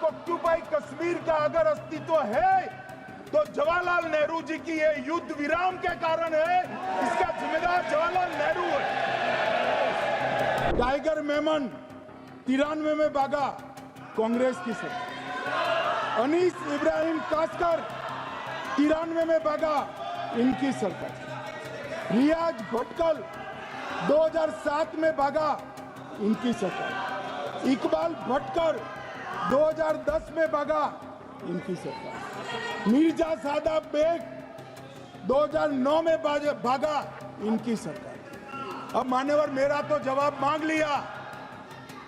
Occupy Kashmir का अगर अस्तित्व है तो जवाहरलाल नेहरू जी की ये युद्ध विराम के कारण है। इसका जिम्मेदार जवाहरलाल नेहरू है। टाइगर मेमन 93 में भागा, कांग्रेस की सरकार। अनीस इब्राहिम कासकर 93 में भागा, इनकी सरकार। रियाज भटकल 2007 में भागा, इनकी सरकार। इकबाल भटकर 2010 में भागा, इनकी सरकार। मिर्जा सादा बेग 2009 में भागा, इनकी सरकार। अब मान्यवर मेरा तो जवाब मांग लिया,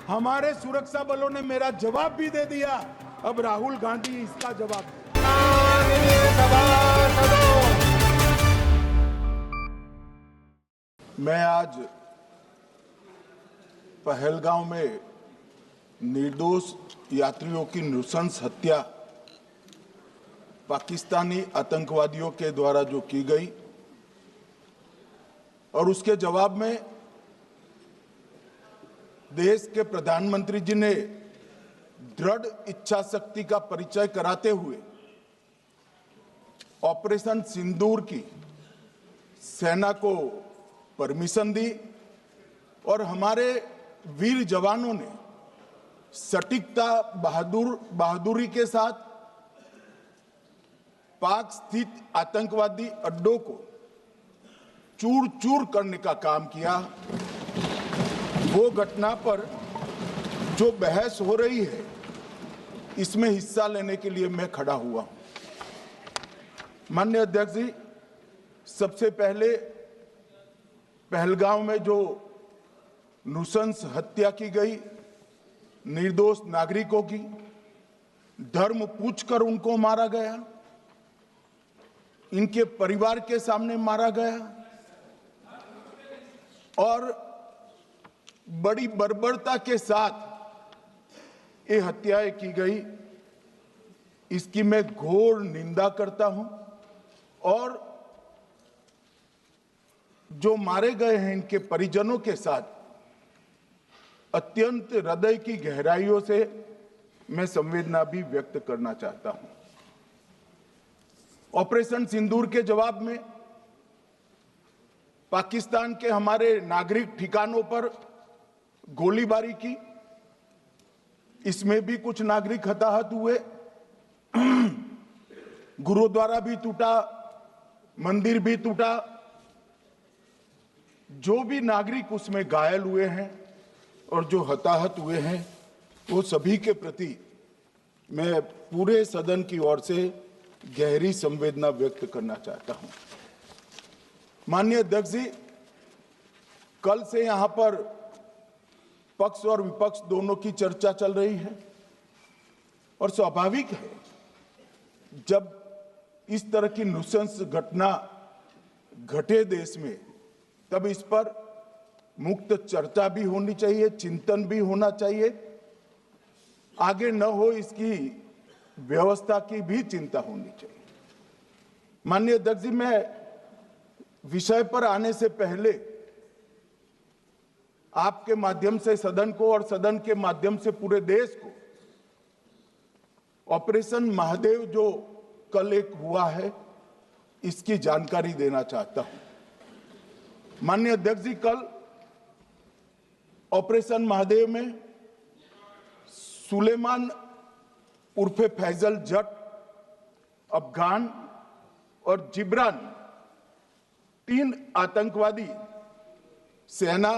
हमारे सुरक्षा बलों ने मेरा जवाब भी दे दिया, अब राहुल गांधी इसका जवाब दे। मैं आज पहलगांव में निर्दोष यात्रियों की नृशंस हत्या पाकिस्तानी आतंकवादियों के द्वारा जो की गई और उसके जवाब में देश के प्रधानमंत्री जी ने दृढ़ इच्छा शक्ति का परिचय कराते हुए ऑपरेशन सिंदूर की सेना को परमिशन दी और हमारे वीर जवानों ने सटीकता बहादुरी के साथ पाक स्थित आतंकवादी अड्डों को चूर चूर करने का काम किया। वो घटना पर जो बहस हो रही है, इसमें हिस्सा लेने के लिए मैं खड़ा हुआ हूं। माननीय अध्यक्ष जी, सबसे पहले पहलगांव में जो नृशंस हत्या की गई निर्दोष नागरिकों की, धर्म पूछकर उनको मारा गया, इनके परिवार के सामने मारा गया और बड़ी बर्बरता के साथ ये हत्याएं की गई, इसकी मैं घोर निंदा करता हूं। और जो मारे गए हैं इनके परिजनों के साथ अत्यंत हृदय की गहराइयों से मैं संवेदना भी व्यक्त करना चाहता हूं। ऑपरेशन सिंदूर के जवाब में पाकिस्तान के हमारे नागरिक ठिकानों पर गोलीबारी की, इसमें भी कुछ नागरिक हताहत हुए। गुरुद्वारा भी टूटा, मंदिर भी टूटा। जो भी नागरिक उसमें घायल हुए हैं और जो हताहत हुए हैं, वो सभी के प्रति मैं पूरे सदन की ओर से गहरी संवेदना व्यक्त करना चाहता हूं। माननीय अध्यक्ष जी, कल से यहां पर पक्ष और विपक्ष दोनों की चर्चा चल रही है और स्वाभाविक है, जब इस तरह की नृशंस घटना घटे देश में, तब इस पर मुक्त चर्चा भी होनी चाहिए, चिंतन भी होना चाहिए। आगे न हो इसकी व्यवस्था की भी चिंता होनी चाहिए। माननीय अध्यक्ष जी, मैं विषय पर आने से पहले आपके माध्यम से सदन को और सदन के माध्यम से पूरे देश को ऑपरेशन महादेव जो कल एक हुआ है, इसकी जानकारी देना चाहता हूं। माननीय अध्यक्ष जी, कल ऑपरेशन महादेव में सुलेमान उर्फे फैजल जट, अफगान और जिब्रान, 3 आतंकवादी सेना,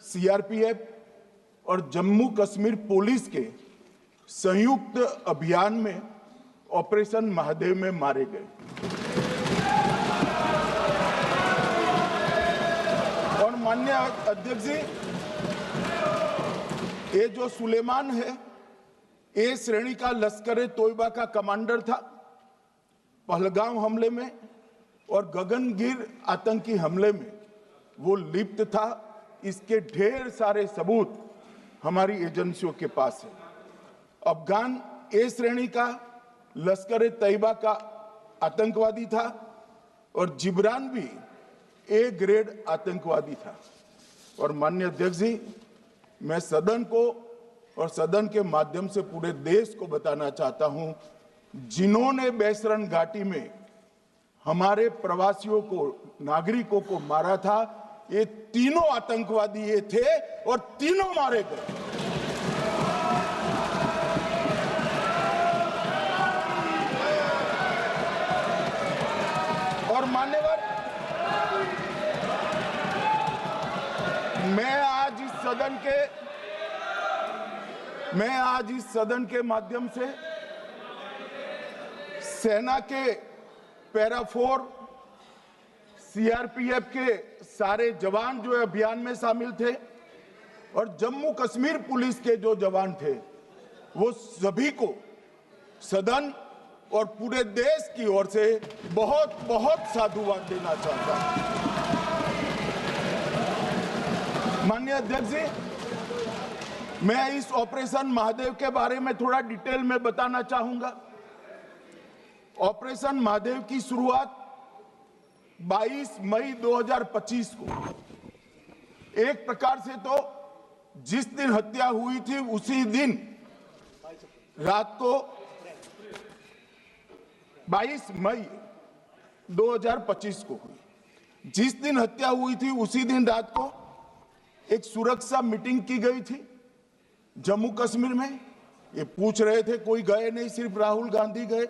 सीआरपीएफ और जम्मू कश्मीर पुलिस के संयुक्त अभियान में ऑपरेशन महादेव में मारे गए। और माननीय अध्यक्ष जी, ये जो सुलेमान है, ए श्रेणी का लश्कर तोयबा का कमांडर था पहलगाम हमले में, और गगनगिर आतंकी हमले में वो लिप्त था। इसके ढेर सारे सबूत हमारी एजेंसियों के पास है। अफगान ए श्रेणी का लश्कर तैयबा का आतंकवादी था और जिब्रान भी ए ग्रेड आतंकवादी था। और माननीय अध्यक्ष जी, मैं सदन को और सदन के माध्यम से पूरे देश को बताना चाहता हूं, जिन्होंने बेसरन घाटी में हमारे प्रवासियों को, नागरिकों को मारा था, ये तीनों आतंकवादी ये थे और तीनों मारे गए। और मान्यवर, मैं आज इस सदन के माध्यम से सेना के पैरा 4, सीआरपीएफ के सारे जवान जो अभियान में शामिल थे और जम्मू कश्मीर पुलिस के जो जवान थे, वो सभी को सदन और पूरे देश की ओर से बहुत बहुत साधुवाद देना चाहता हूं। माननीय अध्यक्ष जी, मैं इस ऑपरेशन महादेव के बारे में थोड़ा डिटेल में बताना चाहूंगा। ऑपरेशन महादेव की शुरुआत 22 मई 2025 को, एक प्रकार से तो जिस दिन हत्या हुई थी उसी दिन रात को 22 मई 2025 को हुई। जिस दिन हत्या हुई थी उसी दिन रात को एक सुरक्षा मीटिंग की गई थी जम्मू कश्मीर में। ये पूछ रहे थे, कोई गए नहीं, सिर्फ राहुल गांधी गए।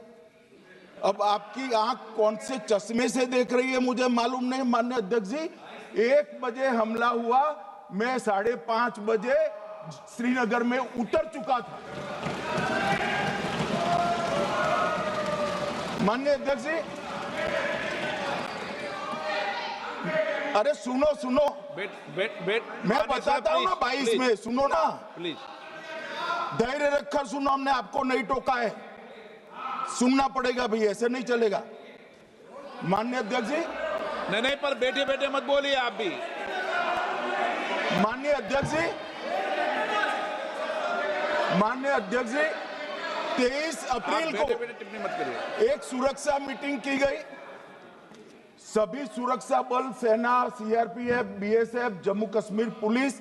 अब आपकी आंख कौन से चश्मे से देख रही है मुझे मालूम नहीं। माननीय अध्यक्ष जी, 1 बजे हमला हुआ, मैं 5:30 बजे श्रीनगर में उतर चुका था। माननीय अध्यक्ष जी, अरे सुनो, मैं बताता हूँ ना 22 में, सुनो ना प्लीज, धैर्य रखकर सुनो, हमने आपको नहीं टोका है, सुनना पड़ेगा भाई, ऐसे नहीं चलेगा। माननीय अध्यक्ष जी, नहीं, पर बैठे बैठे मत बोलिए आप भी। माननीय अध्यक्ष जी, 23 अप्रैल को टिप्पणी मत करिए। एक सुरक्षा मीटिंग की गई। सभी सुरक्षा बल, सेना, CRPF, BSF, Jammu Kashmir police,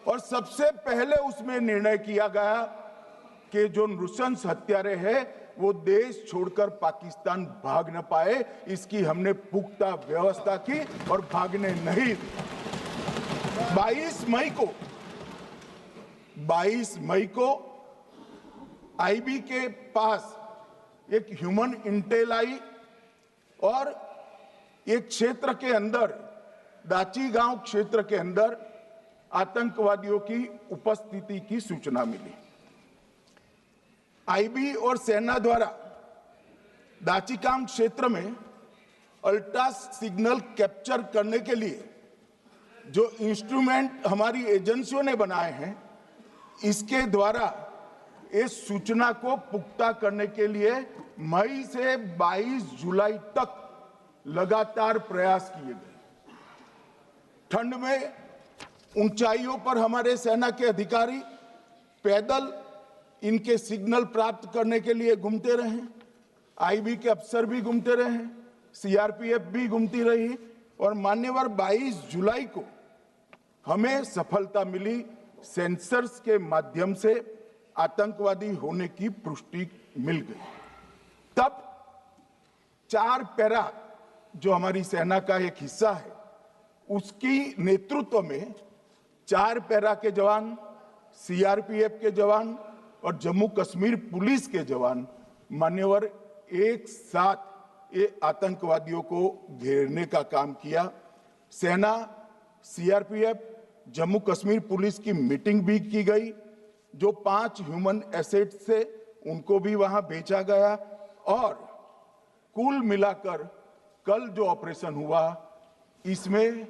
और सबसे पहले उसमें निर्णय किया गया कि जो नृशंस हत्यारे हैं वो देश छोड़कर पाकिस्तान भाग न पाए, इसकी हमने पुख्ता व्यवस्था की और भागने नहीं। 22 मई को आईबी के पास एक ह्यूमन इंटेल आई और एक क्षेत्र के अंदर, दाची गांव क्षेत्र के अंदर आतंकवादियों की उपस्थिति की सूचना मिली। आईबी और सेना द्वारा दाचीकाम क्षेत्र में अल्ट्रा सिग्नल कैप्चर करने के लिए जो इंस्ट्रूमेंट हमारी एजेंसियों ने बनाए हैं, इसके द्वारा इस सूचना को पुख्ता करने के लिए मई से 22 जुलाई तक लगातार प्रयास किए गए। ठंड में ऊंचाइयों पर हमारे सेना के अधिकारी पैदल इनके सिग्नल प्राप्त करने के लिए घूमते रहे, आईबी के अफसर भी घूमते रहे, सीआरपीएफ भी घूमती रही, और मान्यवर 22 जुलाई को हमें सफलता मिली। सेंसर्स के माध्यम से आतंकवादी होने की पुष्टि मिल गई। तब 4 पैरा जो हमारी सेना का एक हिस्सा है, उसकी नेतृत्व में 4 पैरा के जवान, सीआरपीएफ के जवान और जम्मू कश्मीर पुलिस के जवान मान्यवर एक साथ ये आतंकवादियों को घेरने का काम किया। सेना, सीआरपीएफ, जम्मू कश्मीर पुलिस की मीटिंग भी की गई। जो 5 ह्यूमन एसेट्स थे उनको भी वहां भेजा गया, और कुल मिलाकर कल जो ऑपरेशन हुआ, इसमें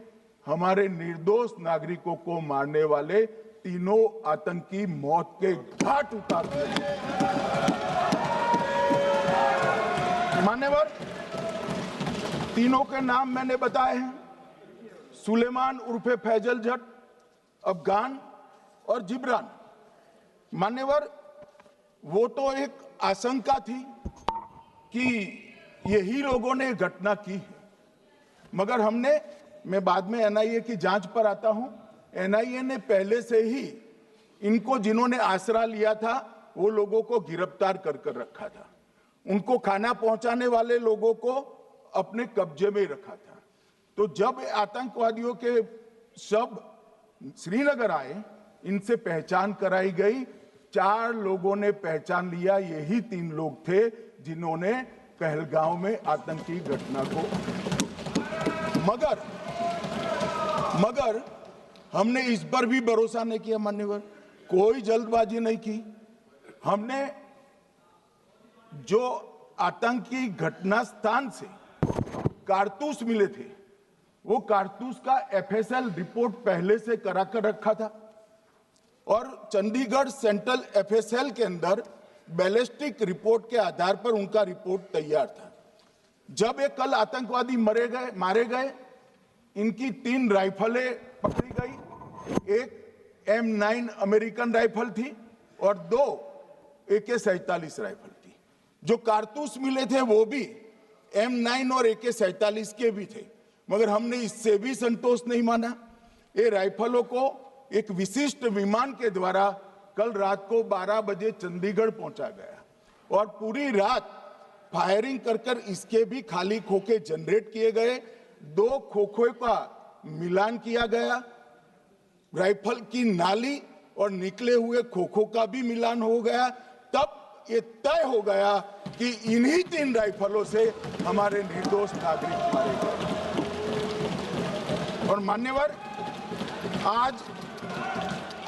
हमारे निर्दोष नागरिकों को मारने वाले तीनों आतंकी मौत के घाट उतार दिए। मान्यवर, तीनों के नाम मैंने बताए हैं, सुलेमान उर्फे फैजल जट, अफगान और जिब्रान। मान्यवर, वो तो एक आशंका थी कि यही लोगों ने घटना की है, मगर मैं बाद में एनआईए की जांच पर आता हूं, एनआईए ने पहले से ही इनको जिन्होंने आसरा लिया था वो लोगों को गिरफ्तार कर कर रखा था, उनको खाना पहुंचाने वाले लोगों को अपने कब्जे में रखा था। तो जब आतंकवादियों के शव श्रीनगर आए, इनसे पहचान कराई गई, 4 लोगों ने पहचान लिया, यही 3 लोग थे जिन्होंने पहलगांव में आतंकी घटना को। मगर हमने इस पर भी भरोसा नहीं किया मान्यवर, कोई जल्दबाजी नहीं की। हमने जो आतंकी घटना स्थान से कारतूस मिले थे, वो कारतूस का एफएसएल रिपोर्ट पहले से करा कर रखा था और चंडीगढ़ सेंट्रल एफएसएल के अंदर बैलिस्टिक रिपोर्ट के आधार पर उनका रिपोर्ट तैयार था। जब ये कल आतंकवादी मारे गए, इनकी 3 राइफलें पकड़ी गई, एक M9 अमेरिकन राइफल थी और 2 AK-47 राइफल थी। जो कारतूस मिले थे वो भी M9 और AK-47 के भी थे, मगर हमने इससे भी संतोष नहीं माना। ये राइफलों को एक विशिष्ट विमान के द्वारा कल रात को 12 बजे चंडीगढ़ पहुंचा गया और पूरी रात फायरिंग कर कर इसके भी खाली खोखे जनरेट किए गए। 2 खोखों का मिलान किया गया, राइफल की नाली और निकले हुए खोखों का भी मिलान हो गया। तब ये तय हो गया कि इन्हीं 3 राइफलों से हमारे निर्दोष नागरिक मारे गए। और मान्यवर,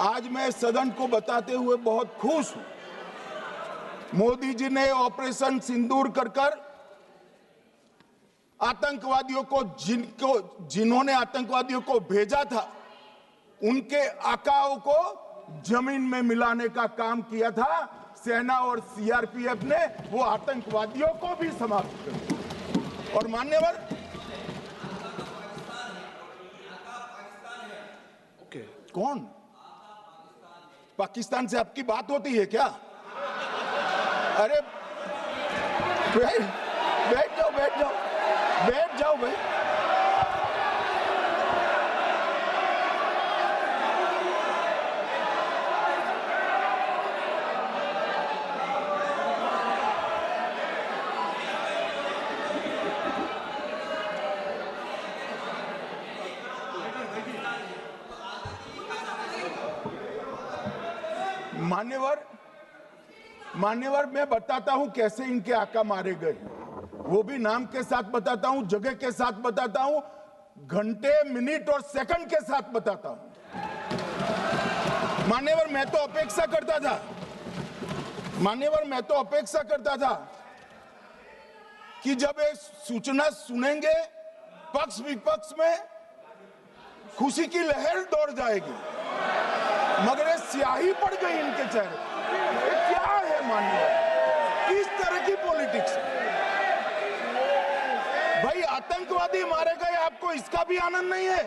आज मैं सदन को बताते हुए बहुत खुश हूं, मोदी जी ने ऑपरेशन सिंदूर कर आतंकवादियों को जिन्होंने आतंकवादियों को भेजा था, उनके आकाओं को जमीन में मिलाने का काम किया था। सेना और सीआरपीएफ ने वो आतंकवादियों को भी समाप्त कर दिया। और मान्यवर, कौन पाकिस्तान से आपकी बात होती है क्या? अरे बैठ जाओ भाई। मान्यवर मैं बताता हूं कैसे इनके आका मारे गए, वो भी नाम के साथ बताता हूं, जगह के साथ बताता हूं, घंटे, मिनट और सेकंड के साथ बताता हूं। मान्यवर मैं तो अपेक्षा करता था कि जब ये सूचना सुनेंगे पक्ष विपक्ष में खुशी की लहर दौड़ जाएगी, मगर ये स्याही पड़ गई इनके चेहरे। ये क्या है मान्यवर, किस तरह की पॉलिटिक्स है भाई? आतंकवादी मारे गए, आपको इसका भी आनंद नहीं है?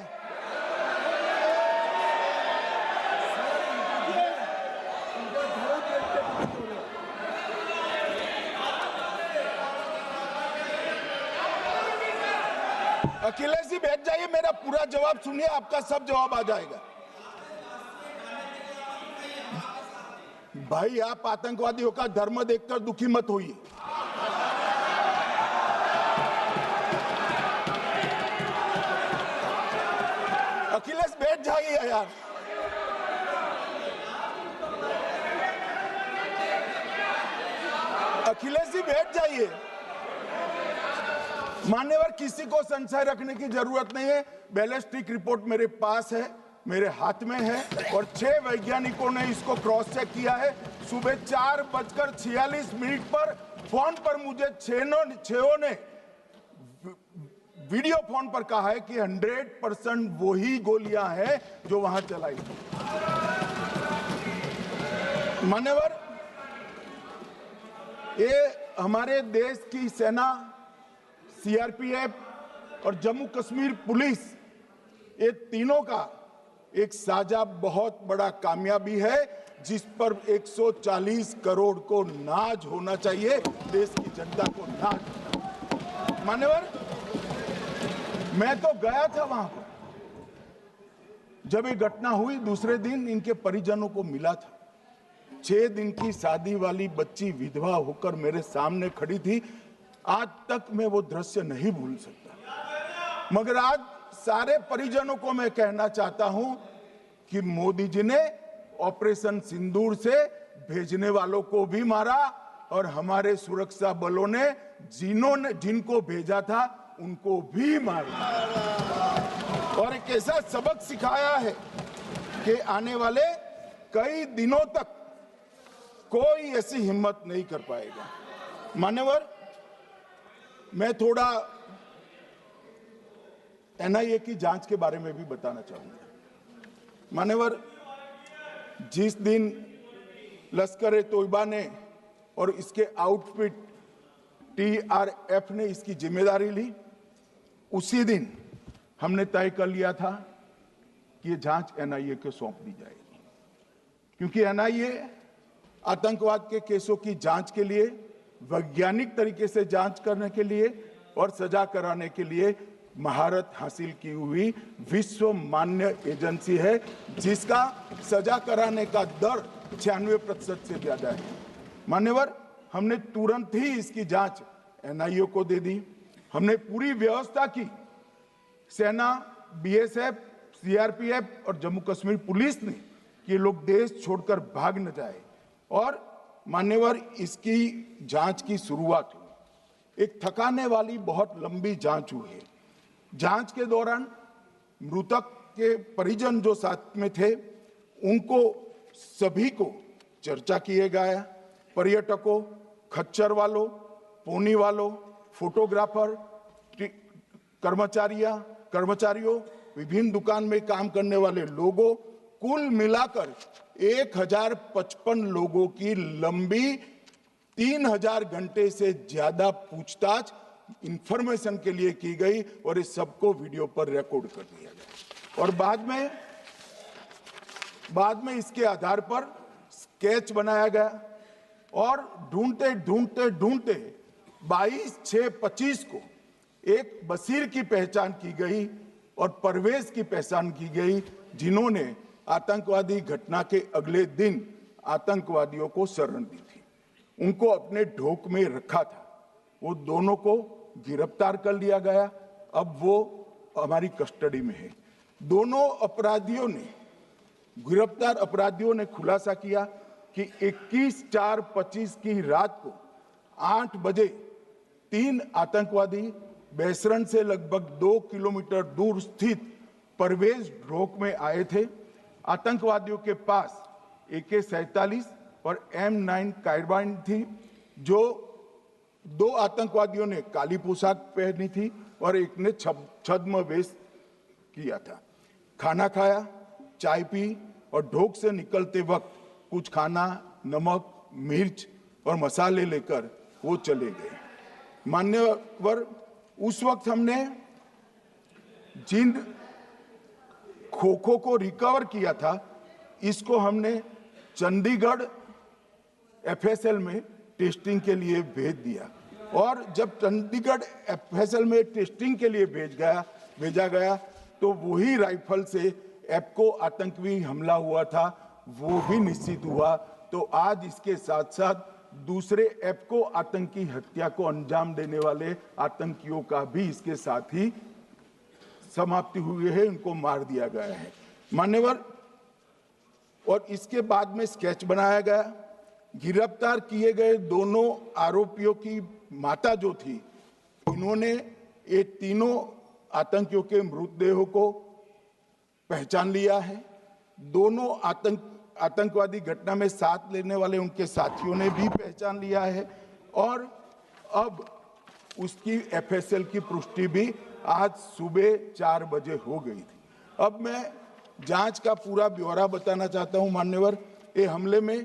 अखिलेश जी बैठ जाइए, मेरा पूरा जवाब सुनिए, आपका सब जवाब आ जाएगा। भाई आप आतंकवादियों का धर्म देखकर दुखी मत होइए। अखिलेश बैठ जाइए यार। अखिलेश जी बैठ जाइए। मान्यवर, किसी को संशय रखने की जरूरत नहीं है। बैलिस्टिक रिपोर्ट मेरे पास है, मेरे हाथ में है और 6 वैज्ञानिकों ने इसको क्रॉस चेक किया है। सुबह 4:46 पर फोन पर मुझे 6 ने वीडियो फोन पर कहा है कि 100% वही गोलियां हैं जो वहां चलाई। मान्यवर, ये हमारे देश की सेना, सीआरपीएफ और जम्मू कश्मीर पुलिस, ये तीनों का एक साझा बहुत बड़ा कामयाबी है, जिस पर 140 करोड़ को नाज होना चाहिए, देश की जनता को नाज। मान्यवर, मैं तो गया था वहां पर, जब ये घटना हुई दूसरे दिन इनके परिजनों को मिला था। 6 दिन की शादी वाली बच्ची विधवा होकर मेरे सामने खड़ी थी। आज तक मैं वो दृश्य नहीं भूल सकता। मगर आज सारे परिजनों को मैं कहना चाहता हूं कि मोदी जी ने ऑपरेशन सिंदूर से भेजने वालों को भी मारा और हमारे सुरक्षा बलों ने जिनको भेजा था उनको भी मारा और एक ऐसा सबक सिखाया है कि आने वाले कई दिनों तक कोई ऐसी हिम्मत नहीं कर पाएगा। मान्यवर, मैं थोड़ा एनआईए की जांच के बारे में भी बताना चाहूंगा। मान्यवर, जिस दिन लश्कर ए तोयबा ने और इसके आउटफिट टीआरएफ ने इसकी जिम्मेदारी ली, उसी दिन हमने तय कर लिया था कि ये जांच एनआईए को सौंप दी जाएगी, क्योंकि एनआईए आतंकवाद के केसों की जांच के लिए, वैज्ञानिक तरीके से जांच करने के लिए और सजा कराने के लिए महारत हासिल की हुई विश्व मान्य एजेंसी है, जिसका सजा कराने का दर 96% से ज्यादा है। मान्यवर, हमने तुरंत ही इसकी जांच एनआईए को दे दी। हमने पूरी व्यवस्था की। सेना, बीएसएफ, सीआरपीएफ और जम्मू कश्मीर पुलिस ने कि लोग देश छोड़कर भाग न जाए। और मान्यवर, इसकी जांच की शुरुआत हुई। एक थकाने वाली बहुत लंबी जांच हुई है। जांच के दौरान मृतक के परिजन जो साथ में थे उनको सभी को चर्चा किए गया। पर्यटकों, खच्चर वालों, पोनी वालों, फोटोग्राफर, कर्मचारियों, विभिन्न दुकान में काम करने वाले लोगों, कुल मिलाकर 1055 लोगों की लंबी 3000 घंटे से ज्यादा पूछताछ इंफॉर्मेशन के लिए की गई और इस सबको वीडियो पर रिकॉर्ड कर दिया गया। और बाद में इसके आधार पर स्केच बनाया गया और ढूंढते 22/6/25 को एक बशीर की पहचान की गई और परवेज की पहचान की गई, जिन्होंने आतंकवादी घटना के अगले दिन आतंकवादियों को शरण दी थी। उनको अपने ढोक में रखा था। वो दोनों को गिरफ्तार कर लिया गया। अब वो हमारी कस्टडी में है। दोनों गिरफ्तार अपराधियों ने खुलासा किया कि 21/4/25 की रात को 8 बजे 3 आतंकवादी बेसरन से लगभग 2 किलोमीटर दूर स्थित परवेज ढोक में आए थे। आतंकवादियों के पास AK-47 और M9 कार्बाइन थी। जो 2 आतंकवादियों ने काली पोशाक पहनी थी और एक ने छद्म वेश किया था। खाना खाया, चाय पी और ढोक से निकलते वक्त कुछ खाना, नमक, मिर्च और मसाले लेकर वो चले गए। मान्यवर, उस वक्त हमने जिन खोखों को रिकवर किया था, इसको हमने चंडीगढ़ FSL में टेस्टिंग के लिए भेज दिया। और जब चंडीगढ़ FSL में टेस्टिंग के लिए भेजा गया तो वही राइफल से एपको आतंकी हमला हुआ था, वो भी निश्चित हुआ। तो आज इसके साथ साथ दूसरे एपको आतंकी हत्या को अंजाम देने वाले आतंकियों का भी इसके साथ ही समाप्ति हुई है, उनको मार दिया गया है। मान्यवर, और इसके बाद में स्केच बनाया गया। गिरफ्तार किए गए दोनों आरोपियों की माता जो थी, इन्होंने ये तीनों आतंकियों के मृतदेहों को पहचान लिया है। दोनों आतंकवादी घटना में साथ लेने वाले उनके साथियों ने भी पहचान लिया है और अब उसकी FSL की पुष्टि भी आज सुबह 4 बजे हो गई थी। अब मैं जांच का पूरा ब्यौरा बताना चाहता हूं। मान्यवर, ये हमले में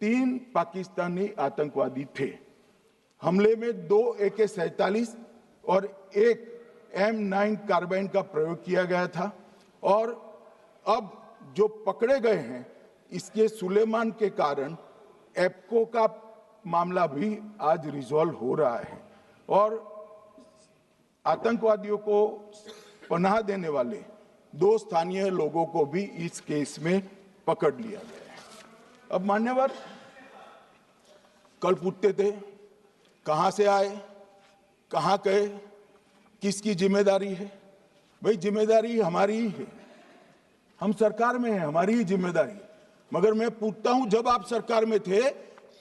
3 पाकिस्तानी आतंकवादी थे। हमले में 2 AK-47 और 1 M9 कार्बाइन का प्रयोग किया गया था। और अब जो पकड़े गए हैं, इसके सुलेमान के कारण एपको का मामला भी आज रिजॉल्व हो रहा है और आतंकवादियों को पनाह देने वाले 2 स्थानीय लोगों को भी इस केस में पकड़ लिया गया है। अब मान्यवर कल पूछते थे कहां से आए, कहां गए, किसकी जिम्मेदारी है। भाई जिम्मेदारी हमारी ही है, हम सरकार में हैं, हमारी ही जिम्मेदारी। मगर मैं पूछता हूं जब आप सरकार में थे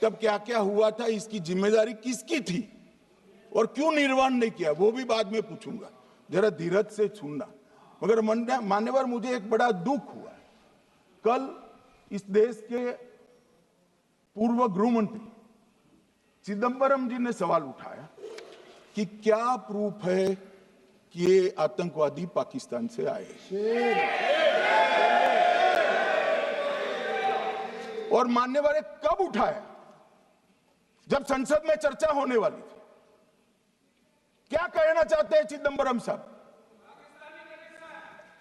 तब क्या क्या हुआ था, इसकी जिम्मेदारी किसकी थी और क्यों निर्वहन नहीं किया, वो भी बाद में पूछूंगा, जरा धीरज से सुनना। मगर मान्यवर मुझे एक बड़ा दुख हुआ। कल इस देश के पूर्व गृह मंत्री चिदंबरम जी ने सवाल उठाया कि क्या प्रूफ है कि ये आतंकवादी पाकिस्तान से आए, और मान्यवर कब उठाया, जब संसद में चर्चा होने वाली थी। क्या कहना चाहते हैं चिदंबरम साहब,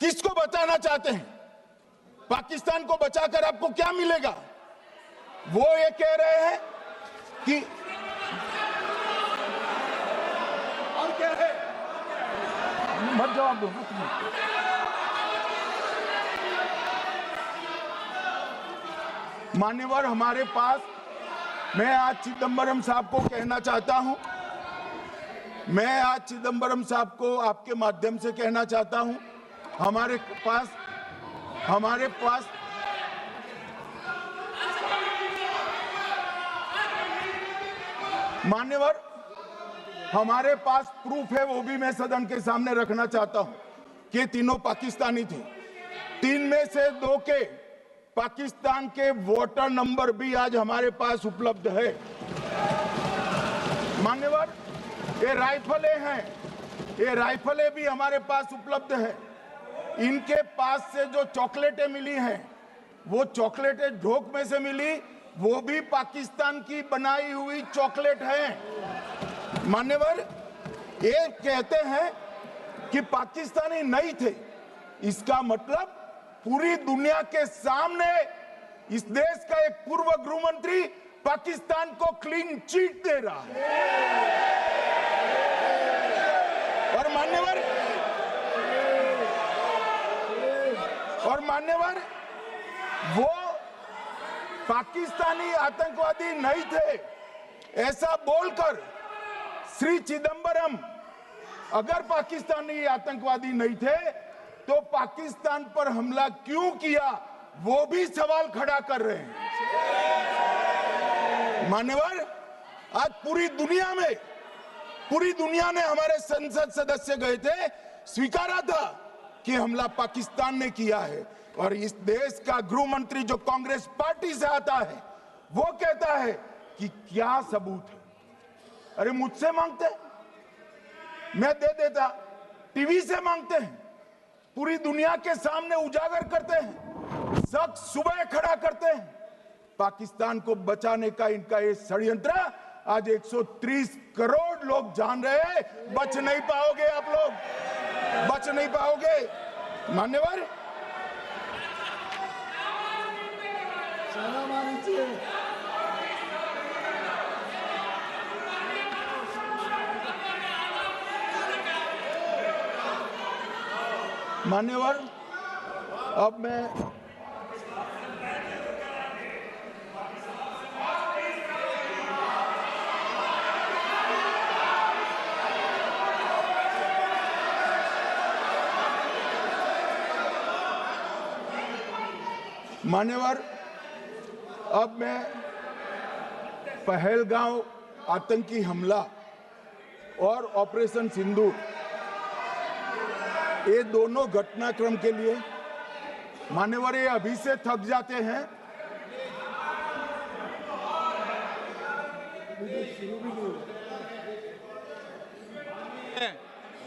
किसको बचाना चाहते हैं, पाकिस्तान को बचाकर आपको क्या मिलेगा। वो ये कह रहे हैं कि और क्या है, मत जवाब दो। मान्यवर हमारे पास, मैं आज चिदंबरम साहब को कहना चाहता हूं, मैं आज चिदंबरम साहब को आपके माध्यम से कहना चाहता हूं, हमारे पास मान्यवर हमारे पास प्रूफ है, वो भी मैं सदन के सामने रखना चाहता हूं कि तीनों पाकिस्तानी थे। 3 में से 2 के पाकिस्तान के वोटर नंबर भी आज हमारे पास उपलब्ध है। मान्यवर ये राइफलें हैं, ये राइफलें भी हमारे पास उपलब्ध है। इनके पास से जो चॉकलेटें मिली हैं, वो चॉकलेटें ढोक में से मिली, वो भी पाकिस्तान की बनाई हुई चॉकलेट है। मान्यवर ये कहते हैं कि पाकिस्तानी नहीं थे, इसका मतलब पूरी दुनिया के सामने इस देश का एक पूर्व गृह मंत्री पाकिस्तान को क्लीन चिट दे रहा है। और मान्यवर वो पाकिस्तानी आतंकवादी नहीं थे ऐसा बोलकर श्री चिदंबरम अगर पाकिस्तानी आतंकवादी नहीं थे तो पाकिस्तान पर हमला क्यों किया, वो भी सवाल खड़ा कर रहे हैं। मान्यवर आज पूरी दुनिया ने हमारे संसद सदस्य गए थे, स्वीकारा था कि हमला पाकिस्तान ने किया है, और इस देश का गृह मंत्री जो कांग्रेस पार्टी से आता है वो कहता है कि क्या सबूत है। अरे मुझसे मांगते मैं दे देता, टीवी से मांगते हैं, पूरी दुनिया के सामने उजागर करते हैं, शक सुबह खड़ा करते हैं। पाकिस्तान को बचाने का इनका ये षड्यंत्र आज 130 करोड़ लोग जान रहे हैं। बच नहीं पाओगे आप लोग, बच नहीं पाओगे। मान्यवर मान्यवर अब मैं पहलगांव आतंकी हमला और ऑपरेशन सिंदूर, ये दोनों घटनाक्रम के लिए मान्यवर ये अभी से थक जाते हैं।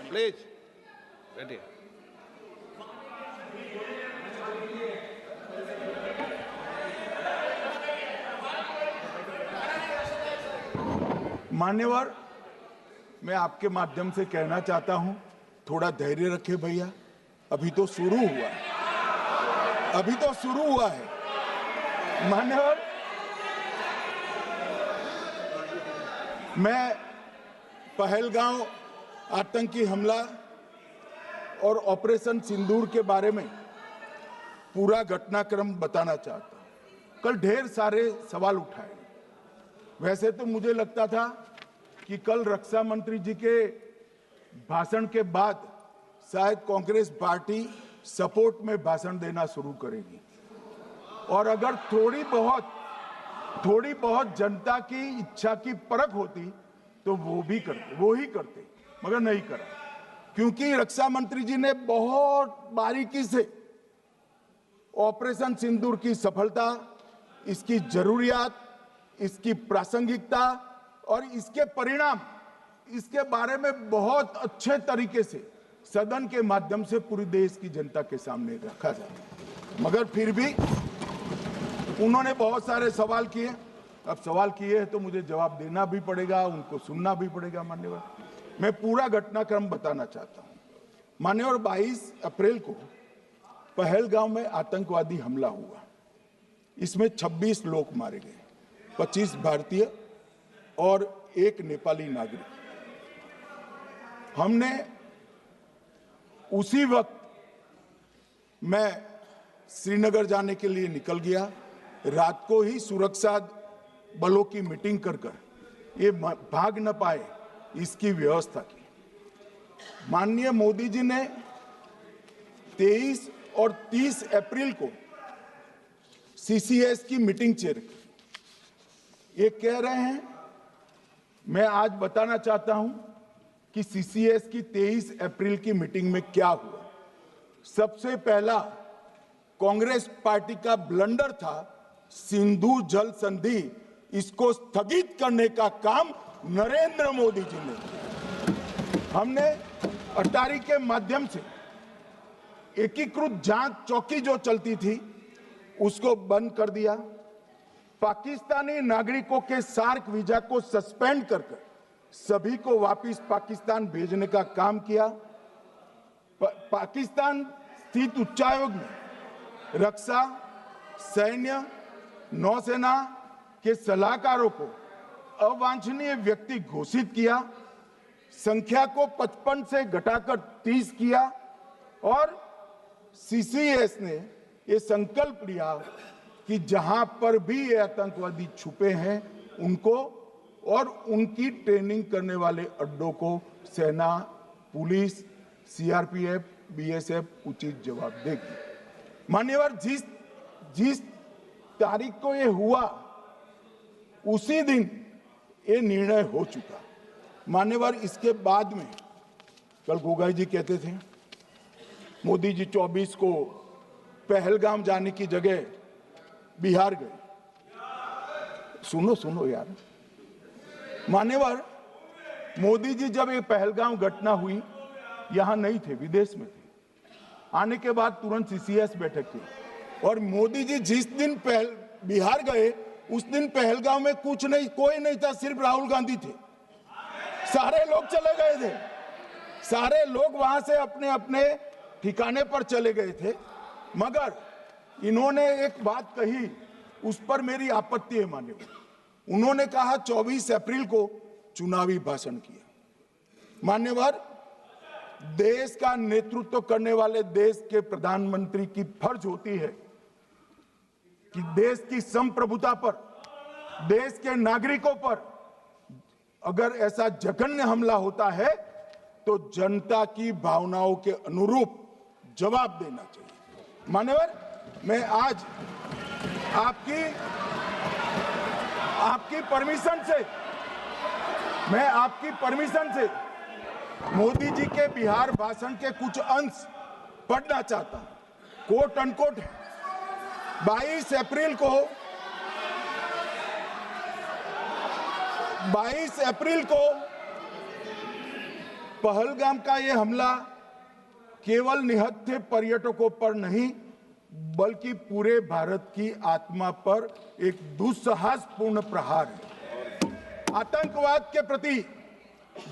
प्लीज बैठिए। मान्यवर मैं आपके माध्यम से कहना चाहता हूं, थोड़ा धैर्य रखे भैया, अभी तो शुरू हुआ है, अभी तो शुरू हुआ है। मान्यवर मैं पहलगांव आतंकी हमला और ऑपरेशन सिंदूर के बारे में पूरा घटनाक्रम बताना चाहता हूं। कल ढेर सारे सवाल उठाए। वैसे तो मुझे लगता था कि कल रक्षा मंत्री जी के भाषण के बाद शायद कांग्रेस पार्टी सपोर्ट में भाषण देना शुरू करेगी और अगर थोड़ी बहुत जनता की इच्छा की परख होती तो वो ही करते, मगर नहीं करा, क्योंकि रक्षा मंत्री जी ने बहुत बारीकी से ऑपरेशन सिंदूर की सफलता, इसकी जरूरियात, इसकी प्रासंगिकता और इसके परिणाम, इसके बारे में बहुत अच्छे तरीके से सदन के माध्यम से पूरी देश की जनता के सामने रखा जाए। मगर फिर भी उन्होंने बहुत सारे सवाल किए। अब सवाल किए हैं तो मुझे जवाब देना भी पड़ेगा, उनको सुनना भी पड़ेगा। मान्यवर, मैं पूरा घटनाक्रम बताना चाहता हूं। मान्यवर, 22 अप्रैल को पहलगांव में आतंकवादी हमला हुआ। इसमें 26 लोग मारे गए, 25 भारतीय और 1 नेपाली नागरिक। हमने उसी वक्त मैं श्रीनगर जाने के लिए निकल गया। रात को ही सुरक्षा बलों की मीटिंग कर ये भाग न पाए इसकी व्यवस्था की। माननीय मोदी जी ने 23 और 30 अप्रैल को सीसीएस की मीटिंग चेयर की। ये कह रहे हैं, मैं आज बताना चाहता हूं कि सीसीएस की 23 अप्रैल की मीटिंग में क्या हुआ। सबसे पहला कांग्रेस पार्टी का ब्लंडर था सिंधु जल संधि, इसको स्थगित करने का काम नरेंद्र मोदी जी ने किया। हमने अटारी के माध्यम से एकीकृत जांच चौकी जो चलती थी उसको बंद कर दिया। पाकिस्तानी नागरिकों के सार्क वीजा को सस्पेंड कर सभी को वापस पाकिस्तान भेजने का काम किया। पाकिस्तान स्थित उच्चायोग ने रक्षा, सैन्य, नौसेना के सलाहकारों को अवांछनीय व्यक्ति घोषित किया, संख्या को 55 से घटाकर 30 किया और सीसीएस ने ये संकल्प लिया कि जहां पर भी ये आतंकवादी छुपे हैं उनको और उनकी ट्रेनिंग करने वाले अड्डों को सेना, पुलिस, सीआरपीएफ, बीएसएफ उचित जवाब देगी। मान्यवर, जिस तारीख को ये हुआ उसी दिन ये निर्णय हो चुका। मान्यवर, इसके बाद में कल गोगाई जी कहते थे मोदी जी 24 को पहलगाम जाने की जगह बिहार गए। सुनो यार। मान्यवर, मोदी जी जब ये पहलगाम घटना हुई यहां नहीं थे, विदेश में थे। आने के बाद तुरंत सीसीएस बैठक की और मोदी जी जिस दिन बिहार गए उस दिन पहलगाम में कोई नहीं था, सिर्फ राहुल गांधी थे। सारे लोग चले गए थे, सारे लोग वहां से अपने अपने ठिकाने पर चले गए थे। मगर इन्होंने एक बात कही, उस पर मेरी आपत्ति है। मान्यवर, उन्होंने कहा 24 अप्रैल को चुनावी भाषण किया। मान्यवर, देश का नेतृत्व करने वाले देश के प्रधानमंत्री की फर्ज होती है कि देश की संप्रभुता पर, देश के नागरिकों पर अगर ऐसा जघन्य हमला होता है तो जनता की भावनाओं के अनुरूप जवाब देना चाहिए। मान्यवर, मैं आज आपकी परमिशन से मोदी जी के बिहार भाषण के कुछ अंश पढ़ना चाहता हूं। कोट अनकोट है। 22 अप्रैल को पहलगाम का यह हमला केवल निहत्थे पर्यटकों पर नहीं बल्कि पूरे भारत की आत्मा पर एक दुस्साहसपूर्ण प्रहार है। आतंकवाद के प्रति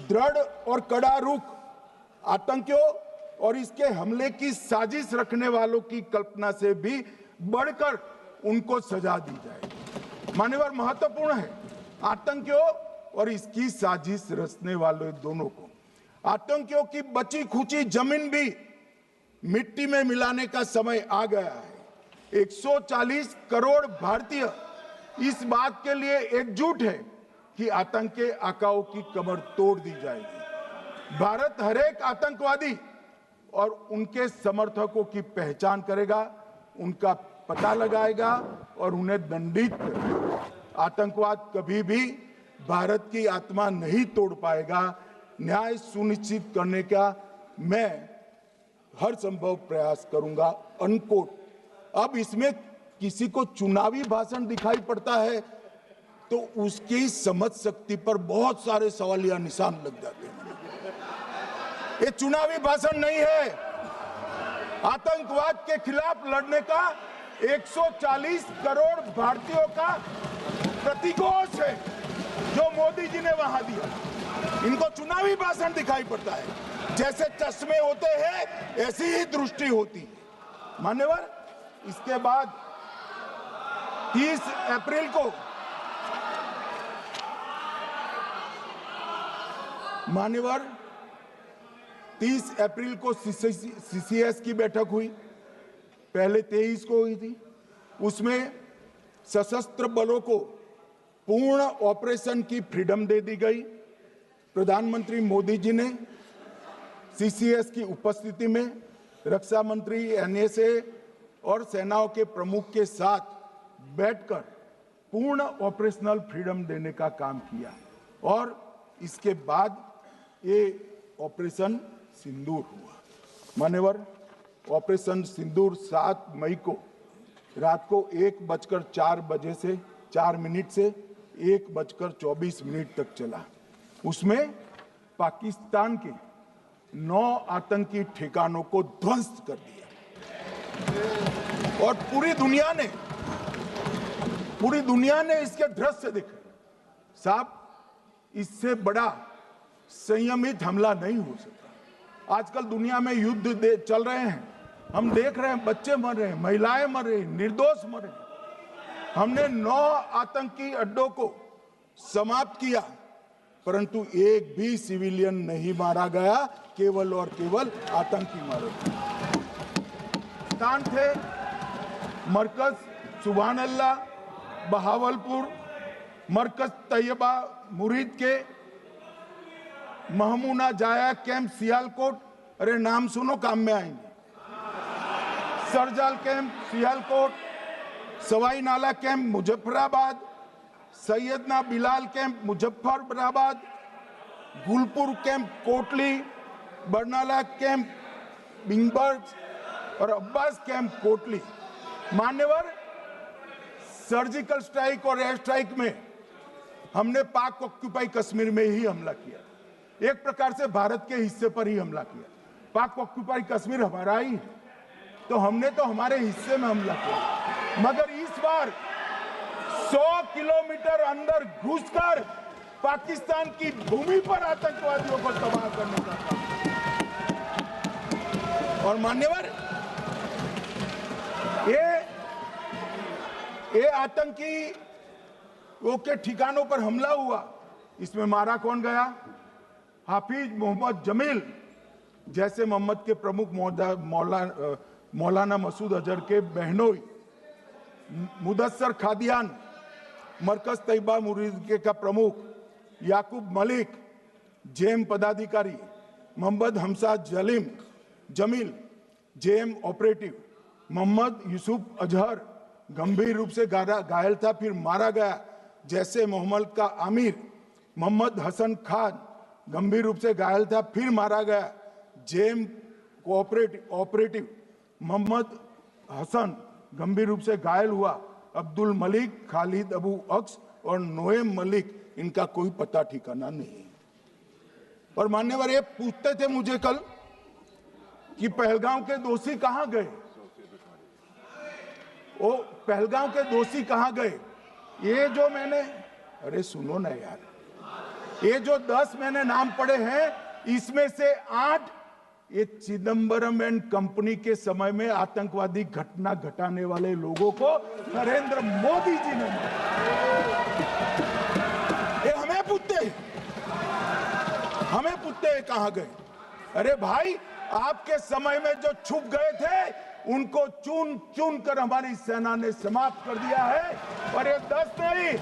दृढ़ और कड़ा रुख, आतंकियों और इसके हमले की साजिश रखने वालों की कल्पना से भी बढ़कर उनको सजा दी जाए। मान्यवर, महत्वपूर्ण है आतंकियों और इसकी साजिश रचने वाले दोनों को। आतंकियों की बची खुची जमीन भी मिट्टी में मिलाने का समय आ गया है। 140 करोड़ भारतीय इस बात के लिए एकजुट है कि आतंक के आकाओं की कमर तोड़ दी जाएगी। भारत हरेक आतंकवादी और उनके समर्थकों की पहचान करेगा, उनका पता लगाएगा और उन्हें दंडित करेगा। आतंकवाद कभी भी भारत की आत्मा नहीं तोड़ पाएगा। न्याय सुनिश्चित करने का मैं हर संभव प्रयास करूंगा। अनकोट। अब इसमें किसी को चुनावी भाषण दिखाई पड़ता है तो उसकी समझ शक्ति पर बहुत सारे सवालिया निशान लग जाते हैं। ये चुनावी भाषण नहीं है। आतंकवाद के खिलाफ लड़ने का 140 करोड़ भारतीयों का प्रतिघोष है जो मोदी जी ने वहां दिया। इनको चुनावी भाषण दिखाई पड़ता है। जैसे चश्मे होते हैं ऐसी ही दृष्टि होती है। मान्यवर, इसके बाद 30 अप्रैल को मान्यवर 30 अप्रैल को सीसीएस की बैठक हुई। पहले 23 को हुई थी। उसमें सशस्त्र बलों को पूर्ण ऑपरेशन की फ्रीडम दे दी गई। प्रधानमंत्री मोदी जी ने सीसीएस की उपस्थिति में रक्षा मंत्री, एनएसए और सेनाओं के प्रमुख के साथ बैठकर पूर्ण ऑपरेशनल फ्रीडम देने का काम किया और इसके बाद ये ऑपरेशन सिंदूर हुआ। मान्यवर, ऑपरेशन सिंदूर 7 मई को रात को 1:04 से 4 मिनट से 1:24 तक चला। उसमें पाकिस्तान के 9 आतंकी ठिकानों को ध्वस्त कर दिया और पूरी दुनिया ने इसके दृश्य देखे। साहब, इससे बड़ा संयमित हमला नहीं हो सकता। आजकल दुनिया में युद्ध चल रहे हैं, हम देख रहे हैं, बच्चे मर रहे हैं, महिलाएं मर रही, निर्दोष मर रहे हैं। हमने 9 आतंकी अड्डों को समाप्त किया, परंतु एक भी सिविलियन नहीं मारा गया, केवल और केवल आतंकी मारे गए। स्थान थे मरकज सुभान अल्लाह बहावलपुर, मरकज तैयबा मुरीद के, महमूना जाया कैंप सियालकोट, अरे नाम सुनो काम में आएंगे, सरजाल camp Sialkot, Sawai Nala camp Muzaffarabad, Syedna Bilal camp Muzaffarabad, Gulpur camp Kotli, Barnala camp Bhimber और अब्बास कैंप कोटली। मान्यवर, सर्जिकल स्ट्राइक और एयर स्ट्राइक में हमने पाक ऑक्यूपाई कश्मीर में ही हमला किया। एक प्रकार से भारत के हिस्से पर ही हमला किया। पाक ऑक्यूपाई कश्मीर हमारा ही है, तो हमने तो हमारे हिस्से में हमला किया। मगर इस बार 100 किलोमीटर अंदर घुसकर पाकिस्तान की भूमि पर आतंकवादियों को तबाह करने का काम। और मान्यवर, ये आतंकी वो के ठिकानों पर हमला हुआ, इसमें मारा कौन गया? हाफिज मोहम्मद जमील जैसे मोहम्मद के प्रमुख मौलाना मसूद अजहर के बहनोई, मुदस्सर खादियान मरकज तैयबा मुरीद का प्रमुख, याकूब मलिक जेएम पदाधिकारी, मोहम्मद हमसा जमील जेएम ऑपरेटिव, मोहम्मद यूसुफ अजहर गंभीर रूप से घायल था, फिर मारा गया, जैसे मोहम्मद का आमिर, मोहम्मद हसन खान गंभीर रूप से घायल था, फिर मारा गया, जेएम ऑपरेटिव मोहम्मद हसन गंभीर रूप से घायल हुआ, अब्दुल मलिक, खालिद अबू अक्स और नोएम मलिक, इनका कोई पता ठिकाना नहीं। और मान्यवर, ये पूछते थे मुझे कल कि पहलगांव के दोषी कहां गए, वो पहलगांव के दोषी कहां गए? ये जो मैंने, अरे सुनो ना यार, ये जो 10 मैंने नाम पढ़े हैं, इसमें से 8 ये चिदंबरम एंड कंपनी के समय में आतंकवादी घटना घटाने वाले लोगों को नरेंद्र मोदी जी ने मारा। ये हमें पूछते हैं कहां गए? अरे भाई, आपके समय में जो छुप गए थे उनको चुन चुन कर हमारी सेना ने समाप्त कर दिया है। और ये 10 नहीं,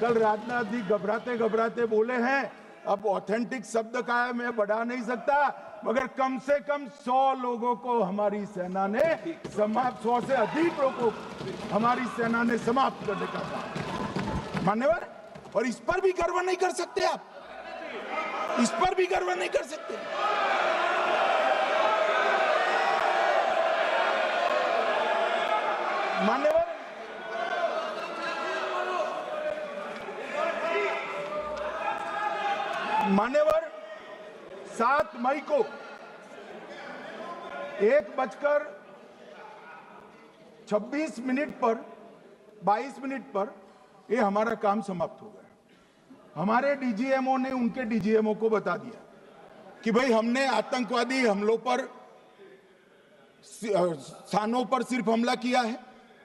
कल राजनाथ जी घबराते घबराते बोले हैं, अब ऑथेंटिक शब्द का है, मैं बढ़ा नहीं सकता, मगर कम से कम 100 लोगों को हमारी सेना ने समाप्त, 100 से अधिक लोगों को हमारी सेना ने समाप्त करने का काम। मान्यवर, और इस पर भी गर्व नहीं कर सकते आप, इस पर भी गर्व नहीं कर सकते। मान्यवर, मान्यवर 7 मई को 1:26 पर 22 मिनट पर ये हमारा काम समाप्त हो गया। हमारे डीजीएमओ ने उनके डीजीएमओ को बता दिया कि भाई हमने आतंकवादी हमलों पर स्थानों पर सिर्फ हमला किया है,